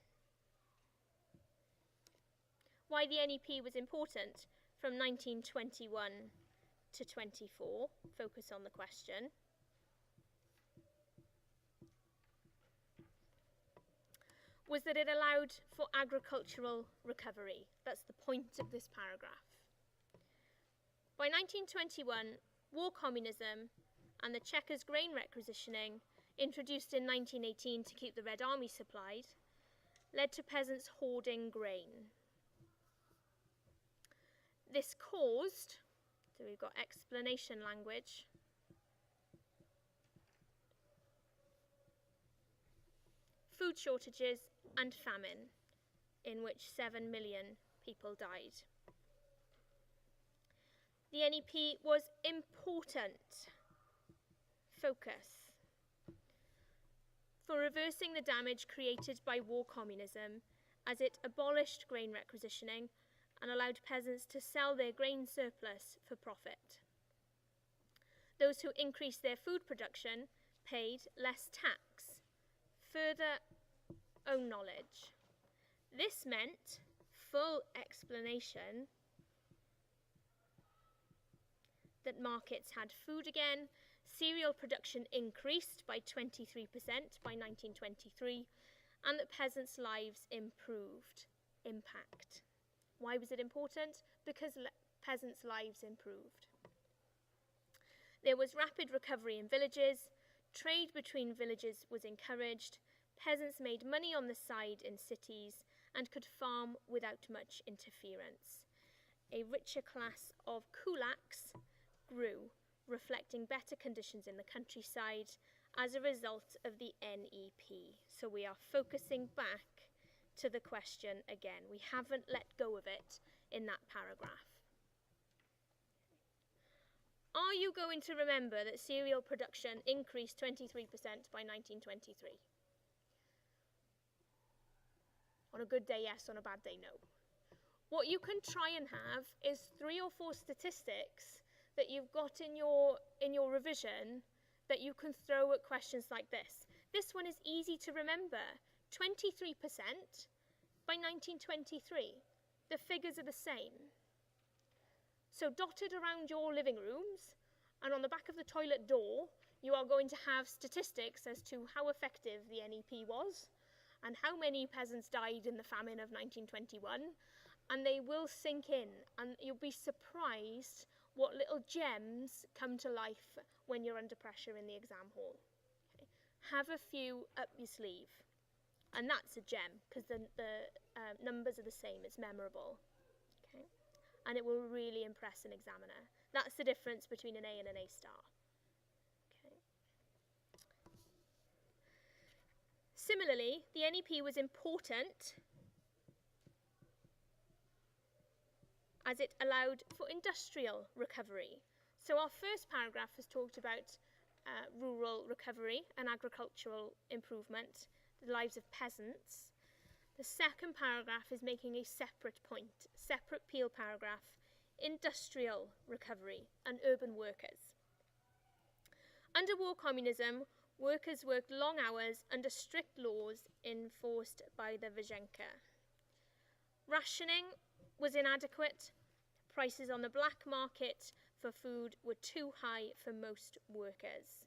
[SPEAKER 3] why the NEP was important from 1921 to 24, focus on the question. Was that it allowed for agricultural recovery. That's the point of this paragraph. By 1921, war communism and the Chequers grain requisitioning, introduced in 1918 to keep the Red Army supplied, led to peasants hoarding grain. This caused, so we've got explanation language, food shortages and famine, in which 7 million people died. The NEP was important. Focus. For reversing the damage created by war communism, as it abolished grain requisitioning and allowed peasants to sell their grain surplus for profit. Those who increased their food production paid less tax. Further own knowledge. This meant full explanation that markets had food again, cereal production increased by 23% by 1923, and that peasants' lives improved. Impact. Why was it important? Because peasants' lives improved. There was rapid recovery in villages, trade between villages was encouraged, peasants made money on the side in cities, and could farm without much interference. A richer class of kulaks grew, reflecting better conditions in the countryside as a result of the NEP. So we are focusing back to the question again. We haven't let go of it in that paragraph. Are you going to remember that cereal production increased 23% by 1923? On a good day, yes. On a bad day, no. What you can try and have is 3 or 4 statistics that you've got in your revision that you can throw at questions like this. This one is easy to remember. 23% by 1923. The figures are the same. So dotted around your living rooms and on the back of the toilet door, you are going to have statistics as to how effective the NEP was and how many peasants died in the famine of 1921, and they will sink in, and you'll be surprised what little gems come to life when you're under pressure in the exam hall. Okay. Have a few up your sleeve, and that's a gem because the numbers are the same. It's memorable. Okay. And it will really impress an examiner. That's the difference between an A and an A star. Okay. Similarly, the NEP was important as it allowed for industrial recovery. So our first paragraph has talked about rural recovery and agricultural improvement, the lives of peasants. The second paragraph is making a separate point, separate peel paragraph, industrial recovery and urban workers. Under war communism, workers worked long hours under strict laws enforced by the Vyzhenka. Rationing was inadequate. Prices on the black market for food were too high for most workers.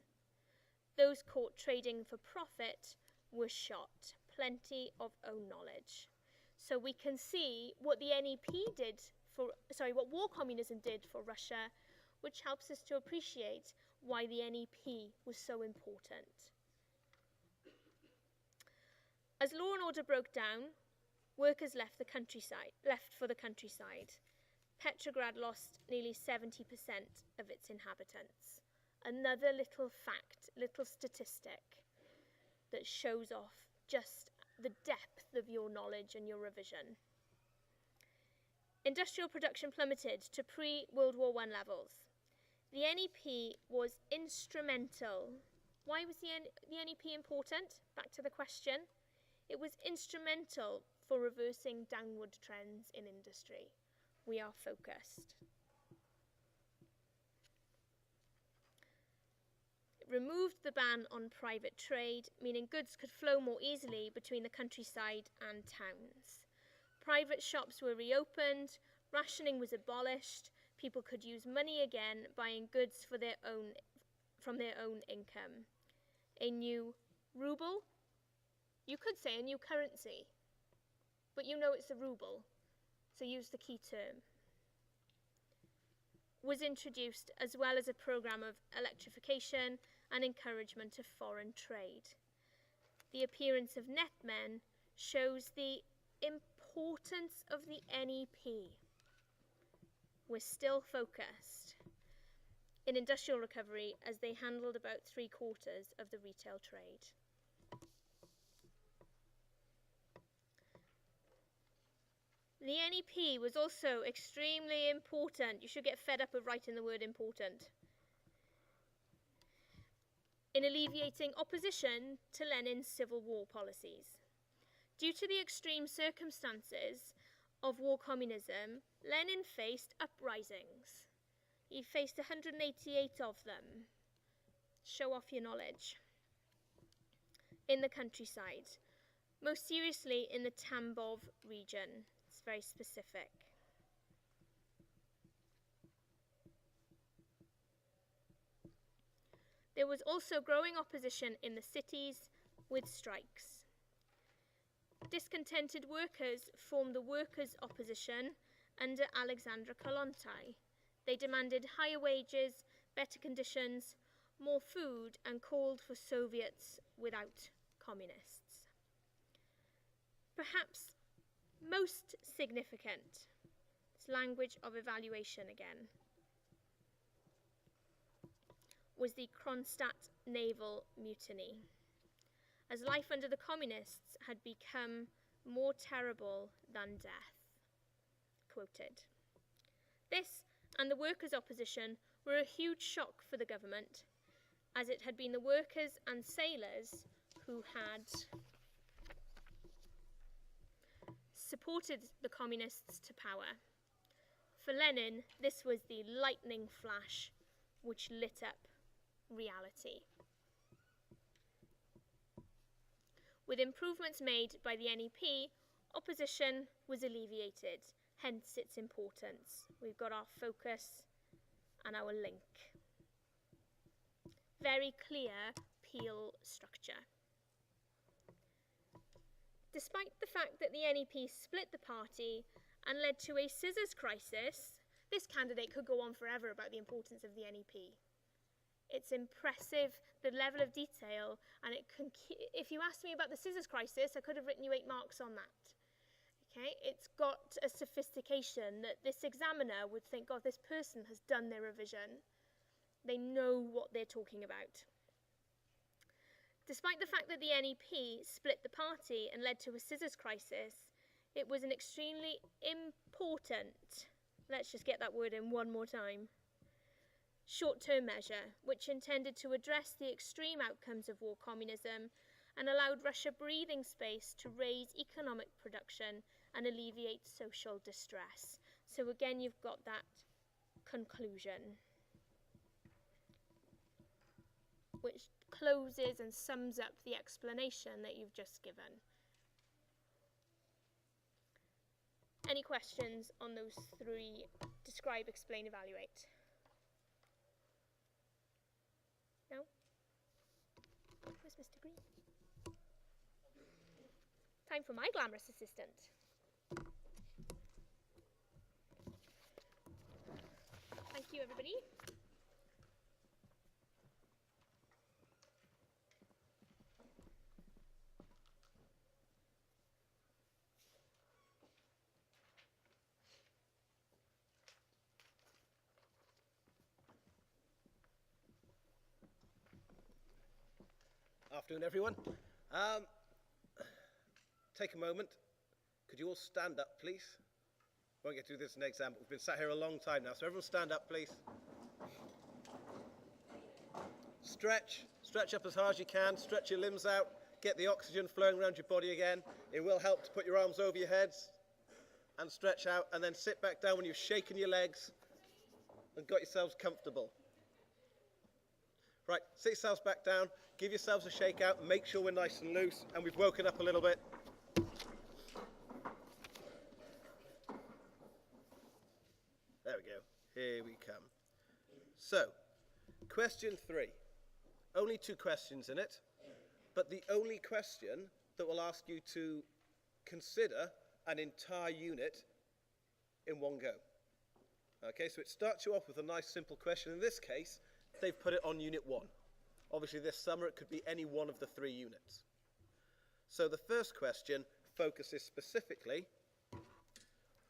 [SPEAKER 3] Those caught trading for profit were shot. Plenty of own knowledge. So we can see what the NEP did what war communism did for Russia, which helps us to appreciate why the NEP was so important. As law and order broke down, workers left for the countryside. Petrograd lost nearly 70% of its inhabitants. Another little fact, little statistic that shows off just the depth of your knowledge and your revision. Industrial production plummeted to pre-World War I levels. The NEP was instrumental. Why was the NEP important? Back to the question. It was instrumental for reversing downward trends in industry. We are focused. It removed the ban on private trade, meaning goods could flow more easily between the countryside and towns. Private shops were reopened, rationing was abolished, people could use money again, buying goods from their own income. A new ruble, you could say a new currency, but you know it's a ruble, so use the key term, was introduced, as well as a programme of electrification and encouragement of foreign trade. The appearance of netmen shows the importance of the NEP. We're still focused in industrial recovery as they handled about 3/4 of the retail trade. The NEP was also extremely important. You should get fed up of writing the word important. In alleviating opposition to Lenin's civil war policies. Due to the extreme circumstances of war communism, Lenin faced uprisings. He faced 188 of them. Show off your knowledge. In the countryside, most seriously in the Tambov region. It's very specific. There was also growing opposition in the cities with strikes. Discontented workers formed the workers' opposition under Alexander Kollontai. They demanded higher wages, better conditions, more food, and called for Soviets without communists. Perhaps most significant, it's language of evaluation again, was the Kronstadt naval mutiny, as life under the communists had become more terrible than death. Quoted. This and the workers' opposition were a huge shock for the government, as it had been the workers and sailors who had supported the communists to power. For Lenin, this was the lightning flash which lit up reality. With improvements made by the NEP, opposition was alleviated, hence its importance. We've got our focus and our link. Very clear Peel structure. Despite the fact that the NEP split the party and led to a scissors crisis, this candidate could go on forever about the importance of the NEP. It's impressive, the level of detail, and if you asked me about the scissors crisis, I could have written you 8 marks on that. Okay, it's got a sophistication that this examiner would think, oh, this person has done their revision. They know what they're talking about. Despite the fact that the NEP split the party and led to a scissors crisis, it was an extremely important, let's just get that word in one more time, short-term measure, which intended to address the extreme outcomes of war communism and allowed Russia breathing space to raise economic production and alleviate social distress. So again, you've got that conclusion, which closes and sums up the explanation that you've just given. Any questions on those 3? Describe, explain, evaluate. No? Where's Mr. Green? Time for my glamorous assistant. Thank you, everybody.
[SPEAKER 2] Afternoon, everyone. Take a moment. Could you all stand up, please? Won't get to do this in an exam, but we've been sat here a long time now, so everyone stand up, please. Stretch up as hard as you can, stretch your limbs out, get the oxygen flowing around your body again. It will help to put your arms over your heads and stretch out, and then sit back down when you've shaken your legs and got yourselves comfortable. Right, sit yourselves back down, give yourselves a shake out, make sure we're nice and loose, and we've woken up a little bit. There we go, here we come. So, question 3. Only 2 questions in it, but the only question that will ask you to consider an entire unit in one go. Okay, so it starts you off with a nice simple question. In this case, they've put it on Unit 1. Obviously this summer it could be any one of the 3 units. So the first question focuses specifically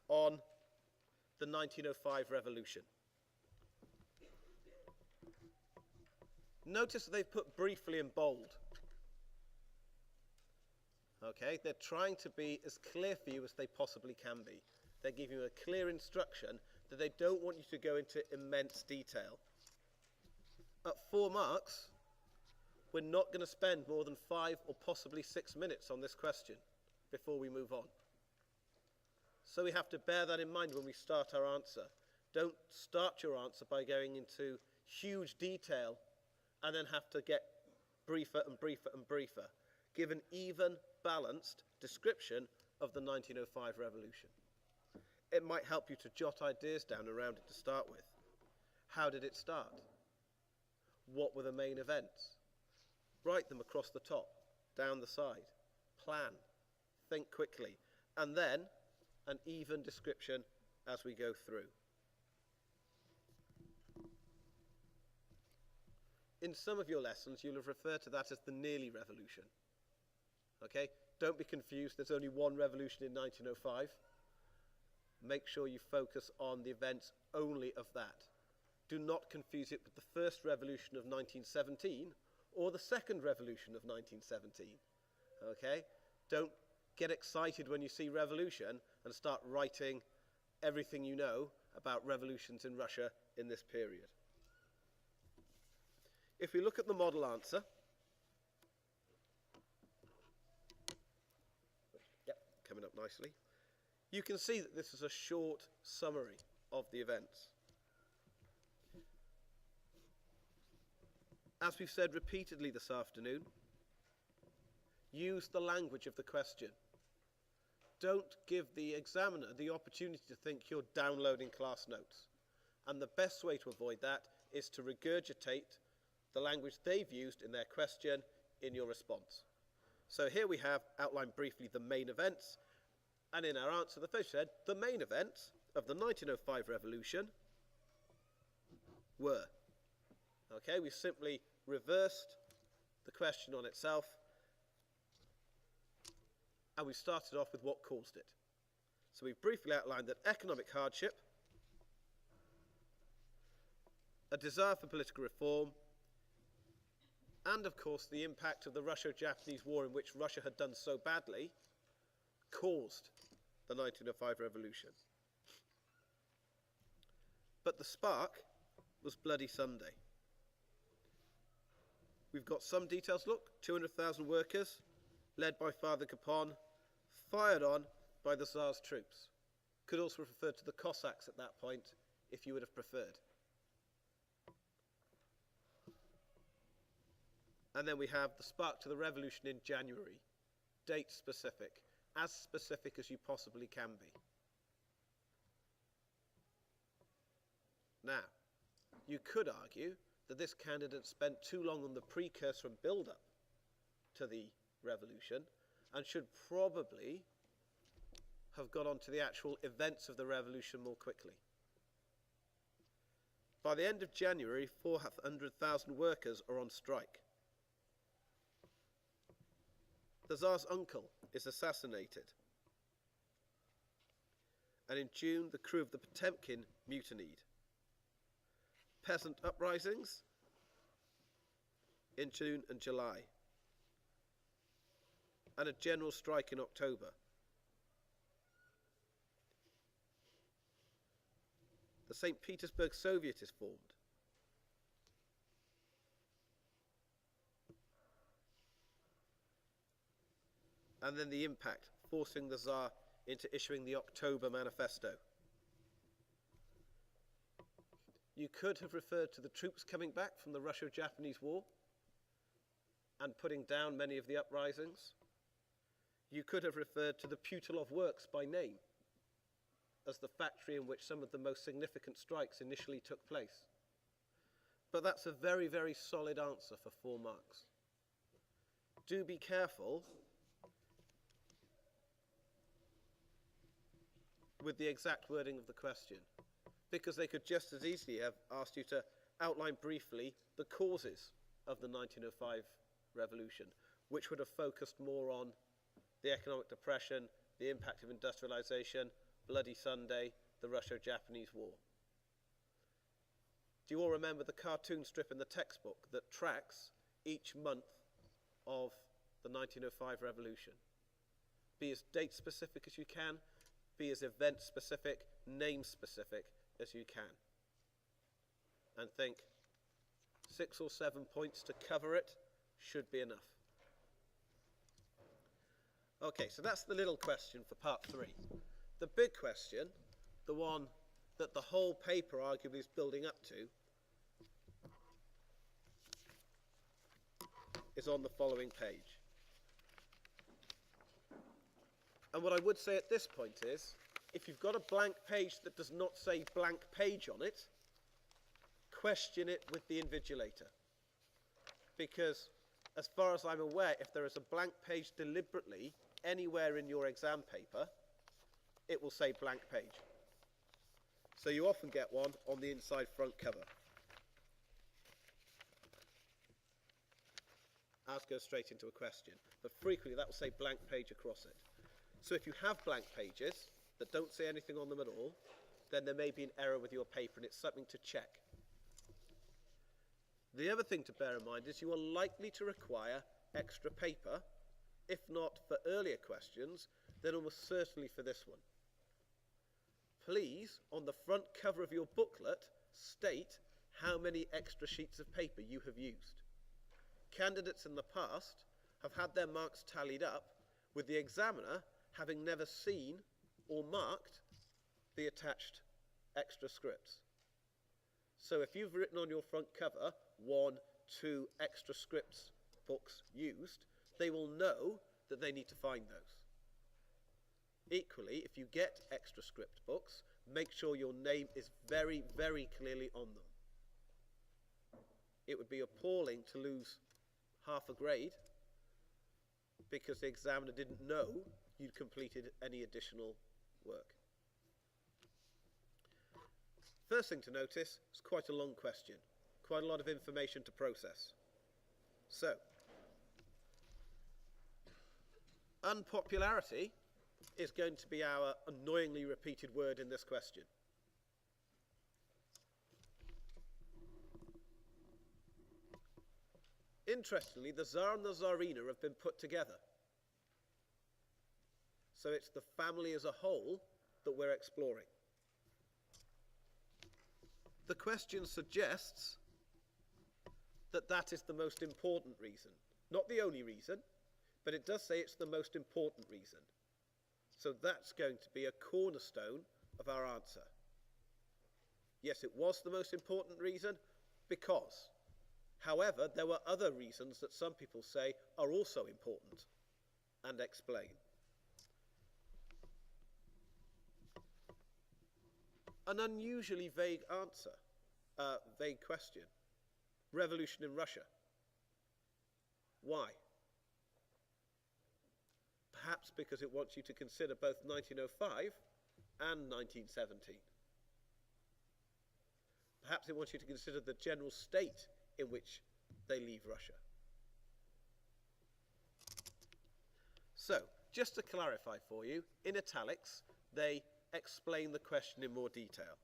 [SPEAKER 2] on the 1905 revolution. Notice that they've put briefly in bold. Okay, they're trying to be as clear for you as they possibly can be. They're giving you a clear instruction that they don't want you to go into immense detail. At 4 marks, we're not going to spend more than 5 or possibly 6 minutes on this question before we move on. So we have to bear that in mind when we start our answer. Don't start your answer by going into huge detail and then have to get briefer and briefer and briefer. Give an even, balanced description of the 1905 revolution. It might help you to jot ideas down around it to start with. How did it start? What were the main events? Write them across the top, down the side. Plan. Think quickly. And then an even description as we go through. In some of your lessons, you'll have referred to that as the nearly revolution. Okay? Don't be confused. There's only one revolution in 1905. Make sure you focus on the events only of that. Do not confuse it with the first revolution of 1917 or the second revolution of 1917. Okay? Don't get excited when you see revolution and start writing everything you know about revolutions in Russia in this period. If we look at the model answer, yep, coming up nicely, you can see that this is a short summary of the events. As we've said repeatedly this afternoon, use the language of the question. Don't give the examiner the opportunity to think you're downloading class notes. And the best way to avoid that is to regurgitate the language they've used in their question in your response. So here we have outlined briefly the main events, and in our answer the first said the main events of the 1905 revolution were. Okay, we simply reversed the question on itself, and we started off with what caused it. So we've briefly outlined that economic hardship, a desire for political reform, and of course the impact of the Russo-Japanese War, in which Russia had done so badly, caused the 1905 revolution. But the spark was Bloody Sunday. We've got some details. Look, 200,000 workers, led by Father Capon, fired on by the Tsar's troops. Could also refer to the Cossacks at that point, if you would have preferred. And then we have the spark to the revolution in January, date specific as you possibly can be. Now, you could argue that this candidate spent too long on the precursor and build-up to the revolution and should probably have got on to the actual events of the revolution more quickly. By the end of January, 400,000 workers are on strike. The Tsar's uncle is assassinated. And in June, the crew of the Potemkin mutinied. Peasant uprisings in June and July. And a general strike in October. The St. Petersburg Soviet is formed. And then the impact, forcing the Tsar into issuing the October Manifesto. You could have referred to the troops coming back from the Russo-Japanese War and putting down many of the uprisings. You could have referred to the Putilov Works by name as the factory in which some of the most significant strikes initially took place. But that's a very, very solid answer for 4 marks. Do be careful with the exact wording of the question, because they could just as easily have asked you to outline briefly the causes of the 1905 revolution, which would have focused more on the economic depression, the impact of industrialization, Bloody Sunday, the Russo-Japanese War. Do you all remember the cartoon strip in the textbook that tracks each month of the 1905 revolution? Be as date specific as you can. be as event specific, name specific as you can. And think 6 or 7 points to cover it should be enough. Okay, so that's the little question for part 3. The big question, the one that the whole paper arguably is building up to, is on the following page. And what I would say at this point is, if you've got a blank page that does not say blank page on it, question it with the invigilator. Because as far as I'm aware, if there is a blank page deliberately anywhere in your exam paper, it will say blank page. So you often get one on the inside front cover. Ours goes straight into a question, but frequently that will say blank page across it. So if you have blank pages that don't say anything on them at all, then there may be an error with your paper, and it's something to check. The other thing to bear in mind is you are likely to require extra paper, if not for earlier questions, then almost certainly for this one. Please, on the front cover of your booklet, state how many extra sheets of paper you have used. Candidates in the past have had their marks tallied up with the examiner having never seen or marked the attached extra scripts. So if you've written on your front cover 1, 2 extra scripts books used, they will know that they need to find those. Equally, if you get extra script books, make sure your name is very, very clearly on them. It would be appalling to lose half a grade because the examiner didn't know you'd completed any additional work. First thing to notice, it's quite a long question, quite a lot of information to process. So, unpopularity is going to be our annoyingly repeated word in this question. Interestingly, the Tsar and the Tsarina have been put together. So it's the family as a whole that we're exploring. The question suggests that that is the most important reason. Not the only reason, but it does say it's the most important reason. So that's going to be a cornerstone of our answer. Yes, it was the most important reason because. However, there were other reasons that some people say are also important, and explain. An unusually vague answer, vague question. Revolution in Russia. Why? Perhaps because it wants you to consider both 1905 and 1917. Perhaps it wants you to consider the general state in which they leave Russia. So, just to clarify for you, in italics, they explain the question in more detail.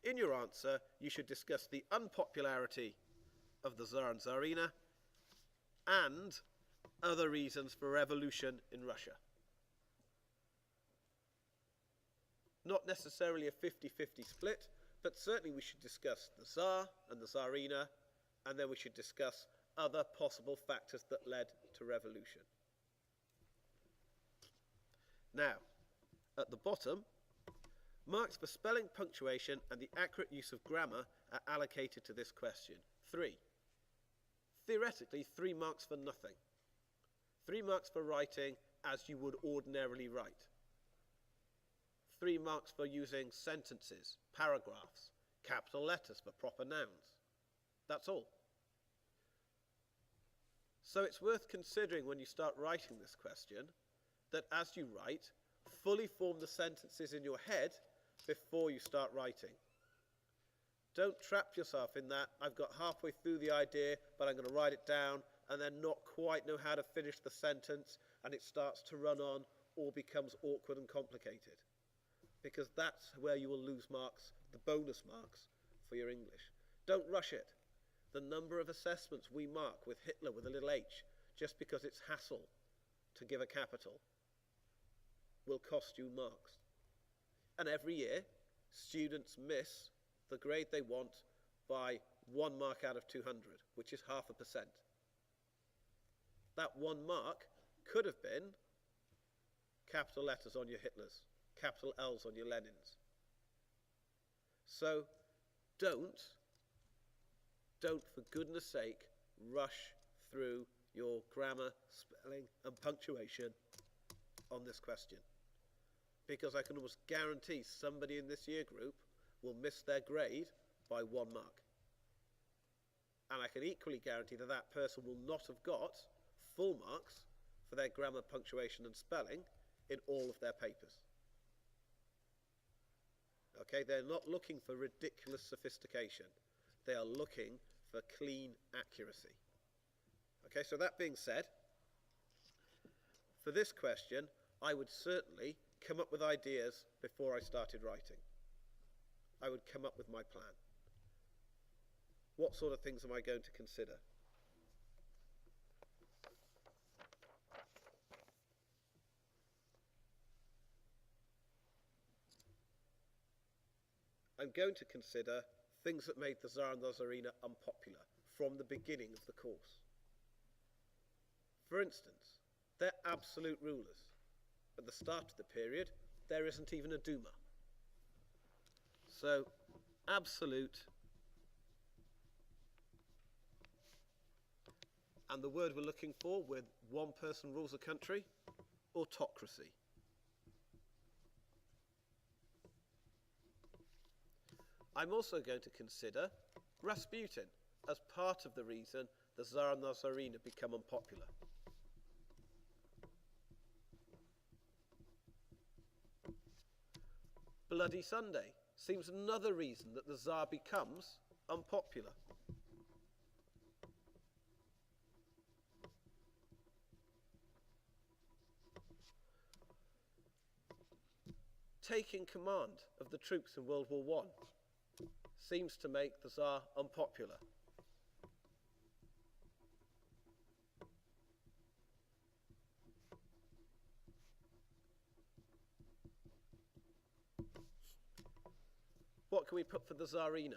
[SPEAKER 2] In your answer, you should discuss the unpopularity of the Tsar and Tsarina and other reasons for revolution in Russia. Not necessarily a 50-50 split, but certainly we should discuss the Tsar and the Tsarina, and then we should discuss other possible factors that led to revolution. Now, at the bottom, marks for spelling, punctuation, and the accurate use of grammar are allocated to this question. 3. Theoretically, 3 marks for nothing. 3 marks for writing as you would ordinarily write. 3 marks for using sentences, paragraphs, capital letters for proper nouns. That's all. So it's worth considering when you start writing this question that as you write, fully form the sentences in your head before you start writing. Don't trap yourself in that, I've got halfway through the idea, but I'm going to write it down and then not quite know how to finish the sentence and it starts to run on or becomes awkward and complicated. Because that's where you will lose marks, the bonus marks for your English. Don't rush it. The number of assessments we mark with Hitler with a little h, just because it's hassle to give a capital, will cost you marks. And every year, students miss the grade they want by 1 mark out of 200, which is 0.5%. That 1 mark could have been capital letters on your Hitlers, capital L's on your Lenins. So don't for goodness sake, rush through your grammar, spelling and punctuation on this question. Because I can almost guarantee somebody in this year group will miss their grade by 1 mark. And I can equally guarantee that that person will not have got full marks for their grammar, punctuation and spelling in all of their papers. Okay, they're not looking for ridiculous sophistication. They are looking for clean accuracy. Okay, so that being said, for this question, I would certainly come up with ideas before I started writing. I would come up with my plan. What sort of things am I going to consider? I'm going to consider things that made the Tsar and the Tsarina unpopular from the beginning of the course. For instance, they're absolute rulers. At the start of the period, there isn't even a Duma. So, absolute, and the word we're looking for when one person rules a country, autocracy. I'm also going to consider Rasputin as part of the reason the Tsar and the Tsarina become unpopular. Bloody Sunday seems another reason that the Tsar becomes unpopular. Taking command of the troops in World War I seems to make the Tsar unpopular. What can we put for the Tsarina?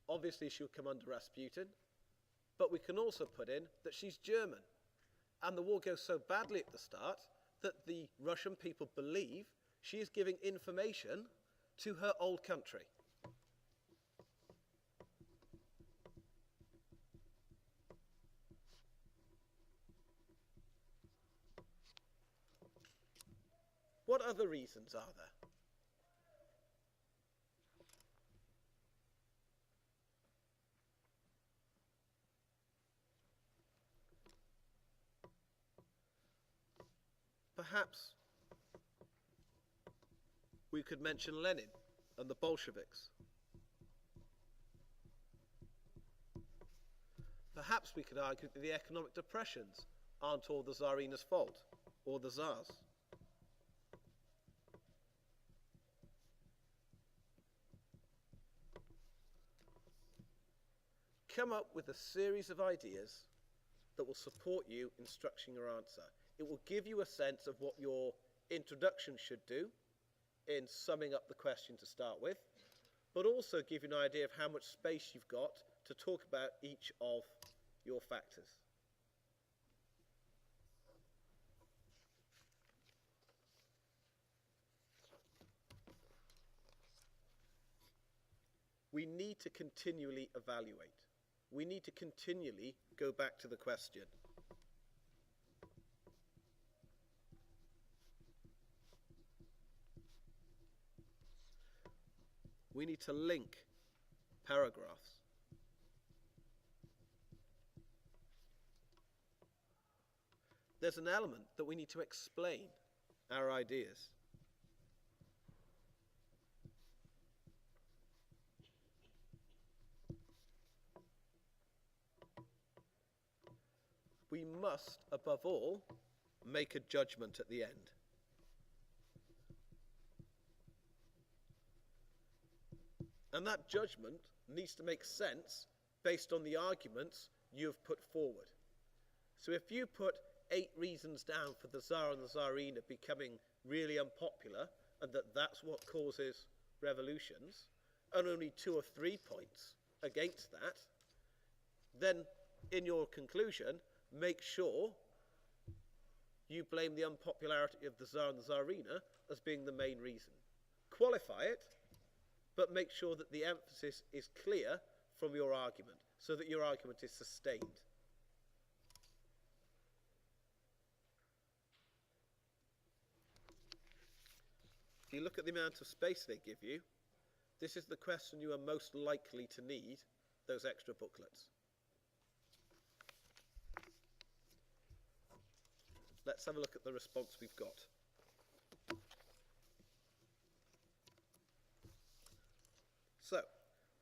[SPEAKER 2] Obviously she'll come under Rasputin, but we can also put in that she's German. And the war goes so badly at the start that the Russian people believe she is giving information to her old country. What other reasons are there? Perhaps we could mention Lenin and the Bolsheviks. Perhaps we could argue that the economic depressions aren't all the Tsarina's fault, or the Tsar's. Come up with a series of ideas that will support you in structuring your answer. It will give you a sense of what your introduction should do in summing up the question to start with, but also give you an idea of how much space you've got to talk about each of your factors. We need to continually evaluate. We need to continually go back to the question. We need to link paragraphs. There's an element that we need to explain our ideas. We must, above all, make a judgment at the end. And that judgment needs to make sense based on the arguments you've put forward. So if you put 8 reasons down for the Tsar and the Tsarina becoming really unpopular, and that that's what causes revolutions, and only 2 or 3 points against that, then in your conclusion, make sure you blame the unpopularity of the Tsar and the Tsarina as being the main reason. Qualify it, but make sure that the emphasis is clear from your argument, so that your argument is sustained. If you look at the amount of space they give you, this is the question you are most likely to need those extra booklets. Let's have a look at the response we've got. So,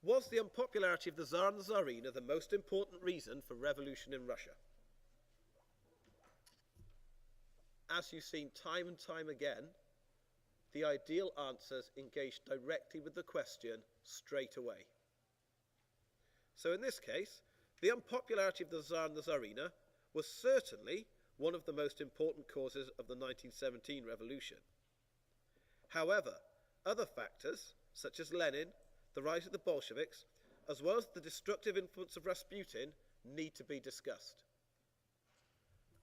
[SPEAKER 2] was the unpopularity of the Tsar and the Tsarina the most important reason for revolution in Russia? As you've seen time and time again, the ideal answers engage directly with the question straight away. So in this case, the unpopularity of the Tsar and the Tsarina was certainly one of the most important causes of the 1917 revolution. However, other factors, such as Lenin, the rise of the Bolsheviks, as well as the destructive influence of Rasputin, need to be discussed.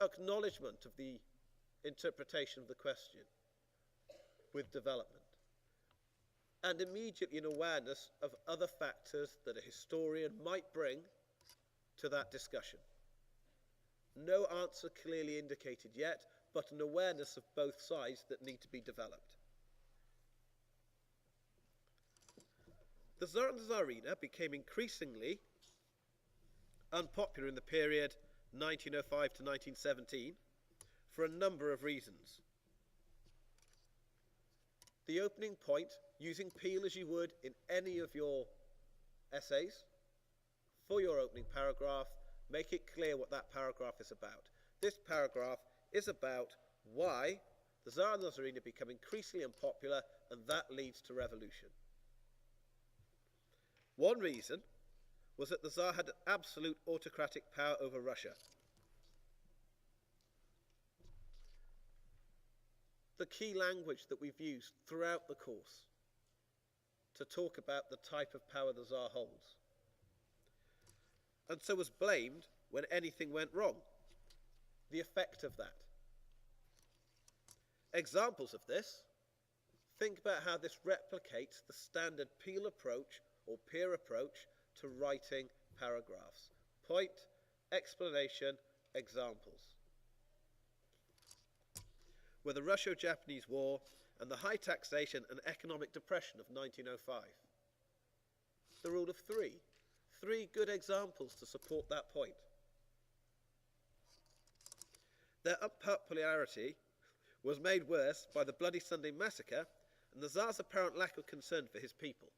[SPEAKER 2] Acknowledgement of the interpretation of the question with development, and immediately an awareness of other factors that a historian might bring to that discussion. No answer clearly indicated yet, but an awareness of both sides that need to be developed. The Tsar and the Tsarina became increasingly unpopular in the period 1905 to 1917 for a number of reasons. The opening point, using Peel as you would in any of your essays, for your opening paragraph, make it clear what that paragraph is about. This paragraph is about why the Tsar and the Tsarina become increasingly unpopular, and that leads to revolution. One reason was that the Tsar had absolute autocratic power over Russia. The key language that we've used throughout the course to talk about the type of power the Tsar holds, and so was blamed when anything went wrong. The effect of that. Examples of this: think about how this replicates the standard Peel approach or peer approach to writing paragraphs. Point, explanation, examples. Were the Russo-Japanese War and the high taxation and economic depression of 1905. The rule of three. 3 good examples to support that point. Their unpopularity was made worse by the Bloody Sunday massacre and the Tsar's apparent lack of concern for his people.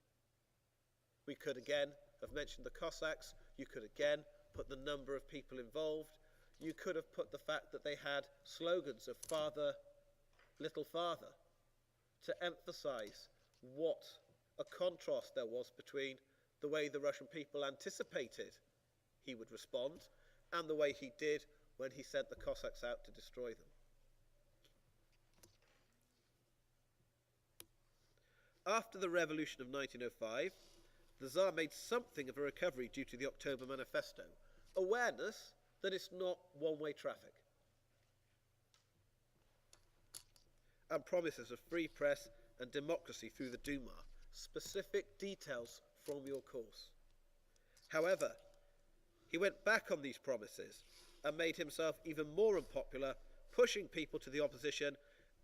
[SPEAKER 2] We could again have mentioned the Cossacks. You could again put the number of people involved. You could have put the fact that they had slogans of Father, Little Father, to emphasize what a contrast there was between the way the Russian people anticipated he would respond and the way he did when he sent the Cossacks out to destroy them. After the revolution of 1905, the Tsar made something of a recovery due to the October Manifesto, awareness that it's not one-way traffic, and promises of free press and democracy through the Duma, specific details from your course. However, he went back on these promises and made himself even more unpopular, pushing people to the opposition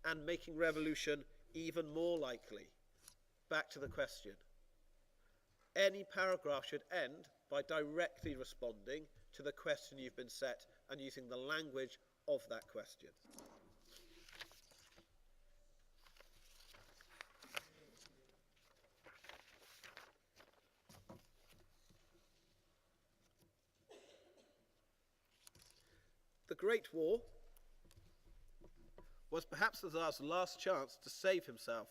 [SPEAKER 2] and making revolution even more likely. Back to the question. Any paragraph should end by directly responding to the question you've been set and using the language of that question. The Great War was perhaps the Tsar's last chance to save himself,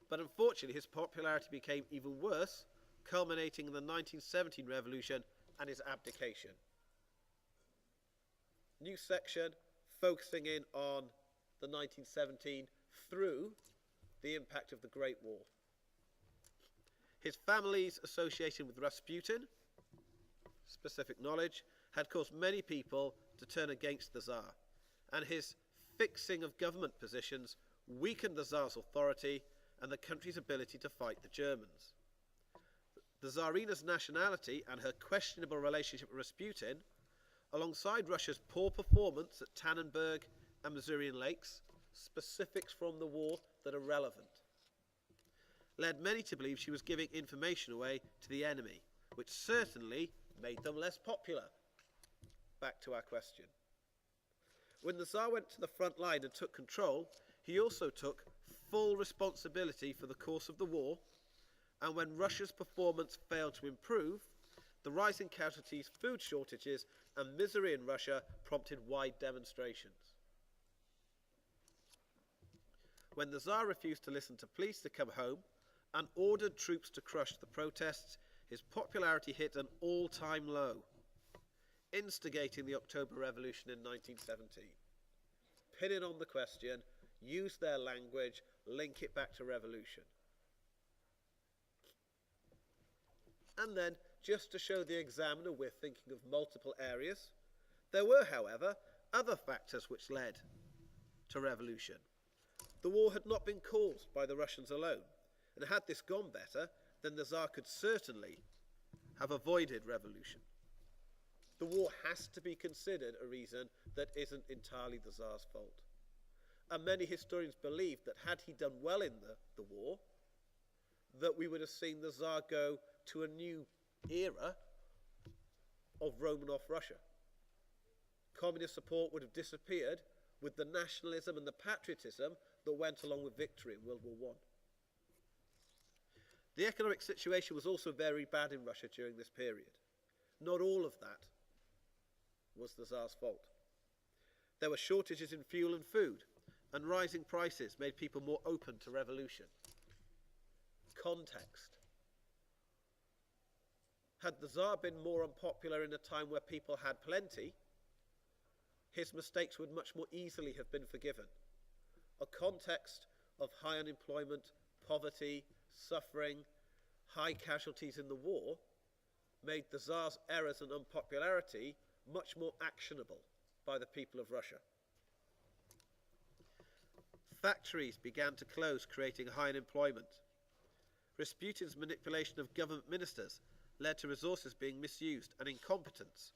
[SPEAKER 2] but unfortunately his popularity became even worse, culminating in the 1917 revolution and his abdication. New section focusing in on the 1917 through the impact of the Great War. His family's association with Rasputin, specific knowledge, had caused many people to turn against the Tsar, and his fixing of government positions weakened the Tsar's authority and the country's ability to fight the Germans. The Tsarina's nationality and her questionable relationship with Rasputin, alongside Russia's poor performance at Tannenberg and Masurian Lakes, specifics from the war that are relevant, led many to believe she was giving information away to the enemy, which certainly made them less popular. Back to our question. When the Tsar went to the front line and took control, he also took full responsibility for the course of the war, and when Russia's performance failed to improve, the rise in casualties, food shortages, and misery in Russia prompted wide demonstrations. When the Tsar refused to listen to police to come home and ordered troops to crush the protests, his popularity hit an all-time low, instigating the October Revolution in 1917. Pin it on the question, use their language, link it back to revolution. And then, just to show the examiner we're thinking of multiple areas, there were, however, other factors which led to revolution. The war had not been caused by the Russians alone, and had this gone better, then the Tsar could certainly have avoided revolution. The war has to be considered a reason that isn't entirely the Tsar's fault. And many historians believe that had he done well in the war, that we would have seen the Tsar go to a new era of Romanov Russia. Communist support would have disappeared with the nationalism and the patriotism that went along with victory in World War I. The economic situation was also very bad in Russia during this period. Not all of that was the Tsar's fault. There were shortages in fuel and food, and rising prices made people more open to revolution. Context. Had the Tsar been more unpopular in a time where people had plenty, his mistakes would much more easily have been forgiven. A context of high unemployment, poverty, suffering, high casualties in the war made the Tsar's errors and unpopularity much more actionable by the people of Russia. Factories began to close, creating high unemployment. Rasputin's manipulation of government ministers led to resources being misused and incompetence,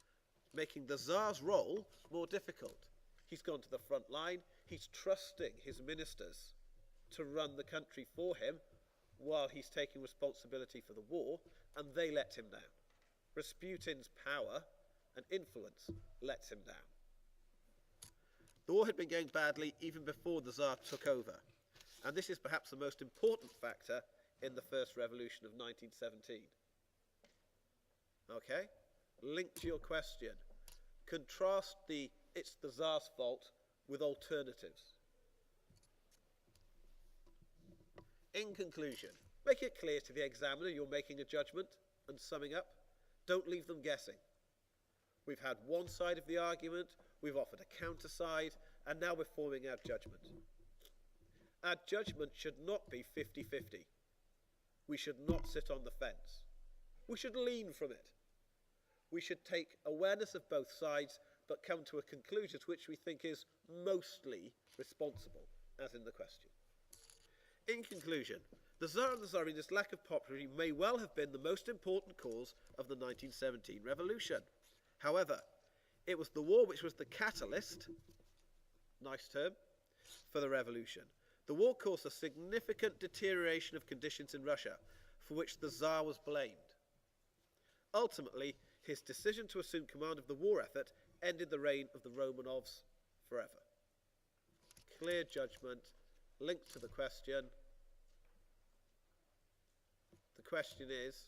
[SPEAKER 2] making the Tsar's role more difficult. He's gone to the front line, he's trusting his ministers to run the country for him while he's taking responsibility for the war, and they let him down. Rasputin's power and influence lets him down. The war had been going badly even before the Tsar took over, and this is perhaps the most important factor in the first revolution of 1917. Okay? Linked to your question, contrast the "it's the Tsar's fault" with alternatives. In conclusion, make it clear to the examiner you're making a judgment and summing up. Don't leave them guessing. We've had one side of the argument, we've offered a counter side, and now we're forming our judgment. Our judgment should not be 50-50. We should not sit on the fence. We should lean from it. We should take awareness of both sides, but come to a conclusion which we think is mostly responsible, as in the question. In conclusion, the Tsar and the Tsarina's lack of popularity may well have been the most important cause of the 1917 revolution. However, it was the war which was the catalyst, nice term, for the revolution. The war caused a significant deterioration of conditions in Russia, for which the Tsar was blamed. Ultimately, his decision to assume command of the war effort ended the reign of the Romanovs forever. Clear judgment, linked to the question. The question is,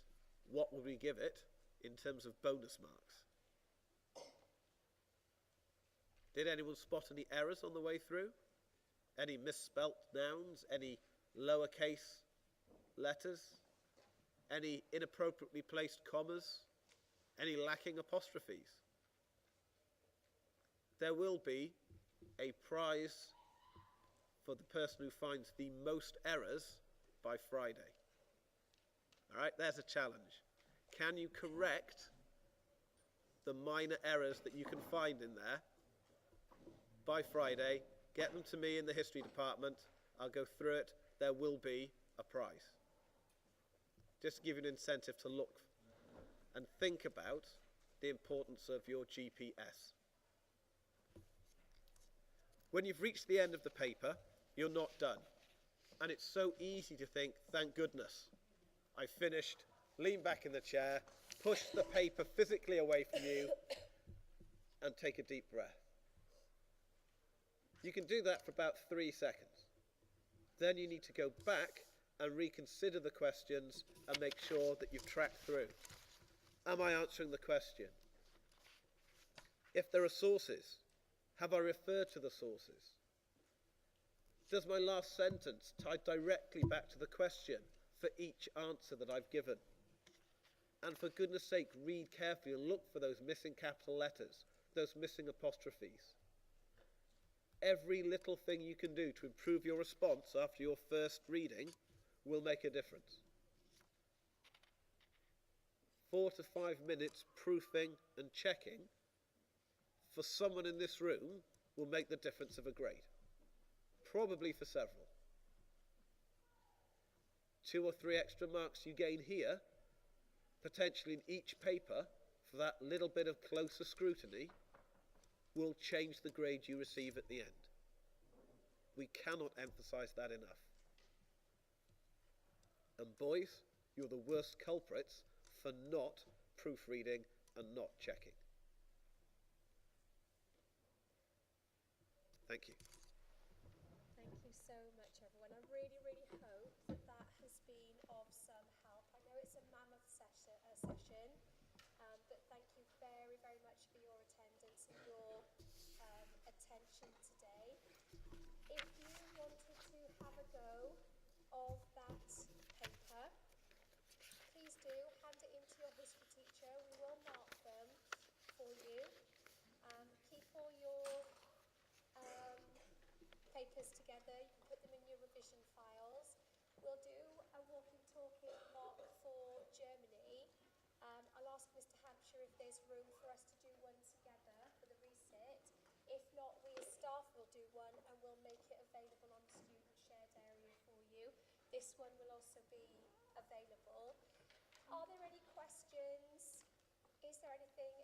[SPEAKER 2] what will we give it in terms of bonus marks? Did anyone spot any errors on the way through? Any misspelt nouns? Any lowercase letters? Any inappropriately placed commas? Any lacking apostrophes? There will be a prize for the person who finds the most errors by Friday. All right, there's a challenge. Can you correct the minor errors that you can find in there by Friday? Get them to me in the history department. I'll go through it. There will be a prize. Just to give you an incentive to look and think about the importance of your GPS. When you've reached the end of the paper, you're not done. And it's so easy to think, thank goodness, I finished, lean back in the chair, push the paper physically away from you, and take a deep breath. You can do that for about 3 seconds. Then you need to go back and reconsider the questions and make sure that you've tracked through. Am I answering the question? If there are sources, have I referred to the sources? Does my last sentence tie directly back to the question for each answer that I've given? And for goodness sake, read carefully and look for those missing capital letters, those missing apostrophes. Every little thing you can do to improve your response after your first reading will make a difference. 4 to 5 minutes proofing and checking for someone in this room will make the difference of a grade. Probably for several. 2 or 3 extra marks you gain here, potentially in each paper, for that little bit of closer scrutiny, will change the grade you receive at the end. We cannot emphasize that enough. And boys, you're the worst culprits for not proofreading and not checking. Thank you.
[SPEAKER 1] Thank you so much, everyone. I really, really hope that that has been of some help. I know it's a mammoth session, but thank you very, very much for your attendance and your attention today. If you wanted to have a go of that paper, please do hand it in to your history teacher. We will mark them for you. Keep all your papers together. You can put them in your revision files. We'll do a walking talking mock for Germany. I'll ask Mr. Hampshire if there's room for us to do one together for the resit. If not, we as staff will do one and we'll make it available on the student shared area for you. This one will also be available. Are there any questions? Is there anything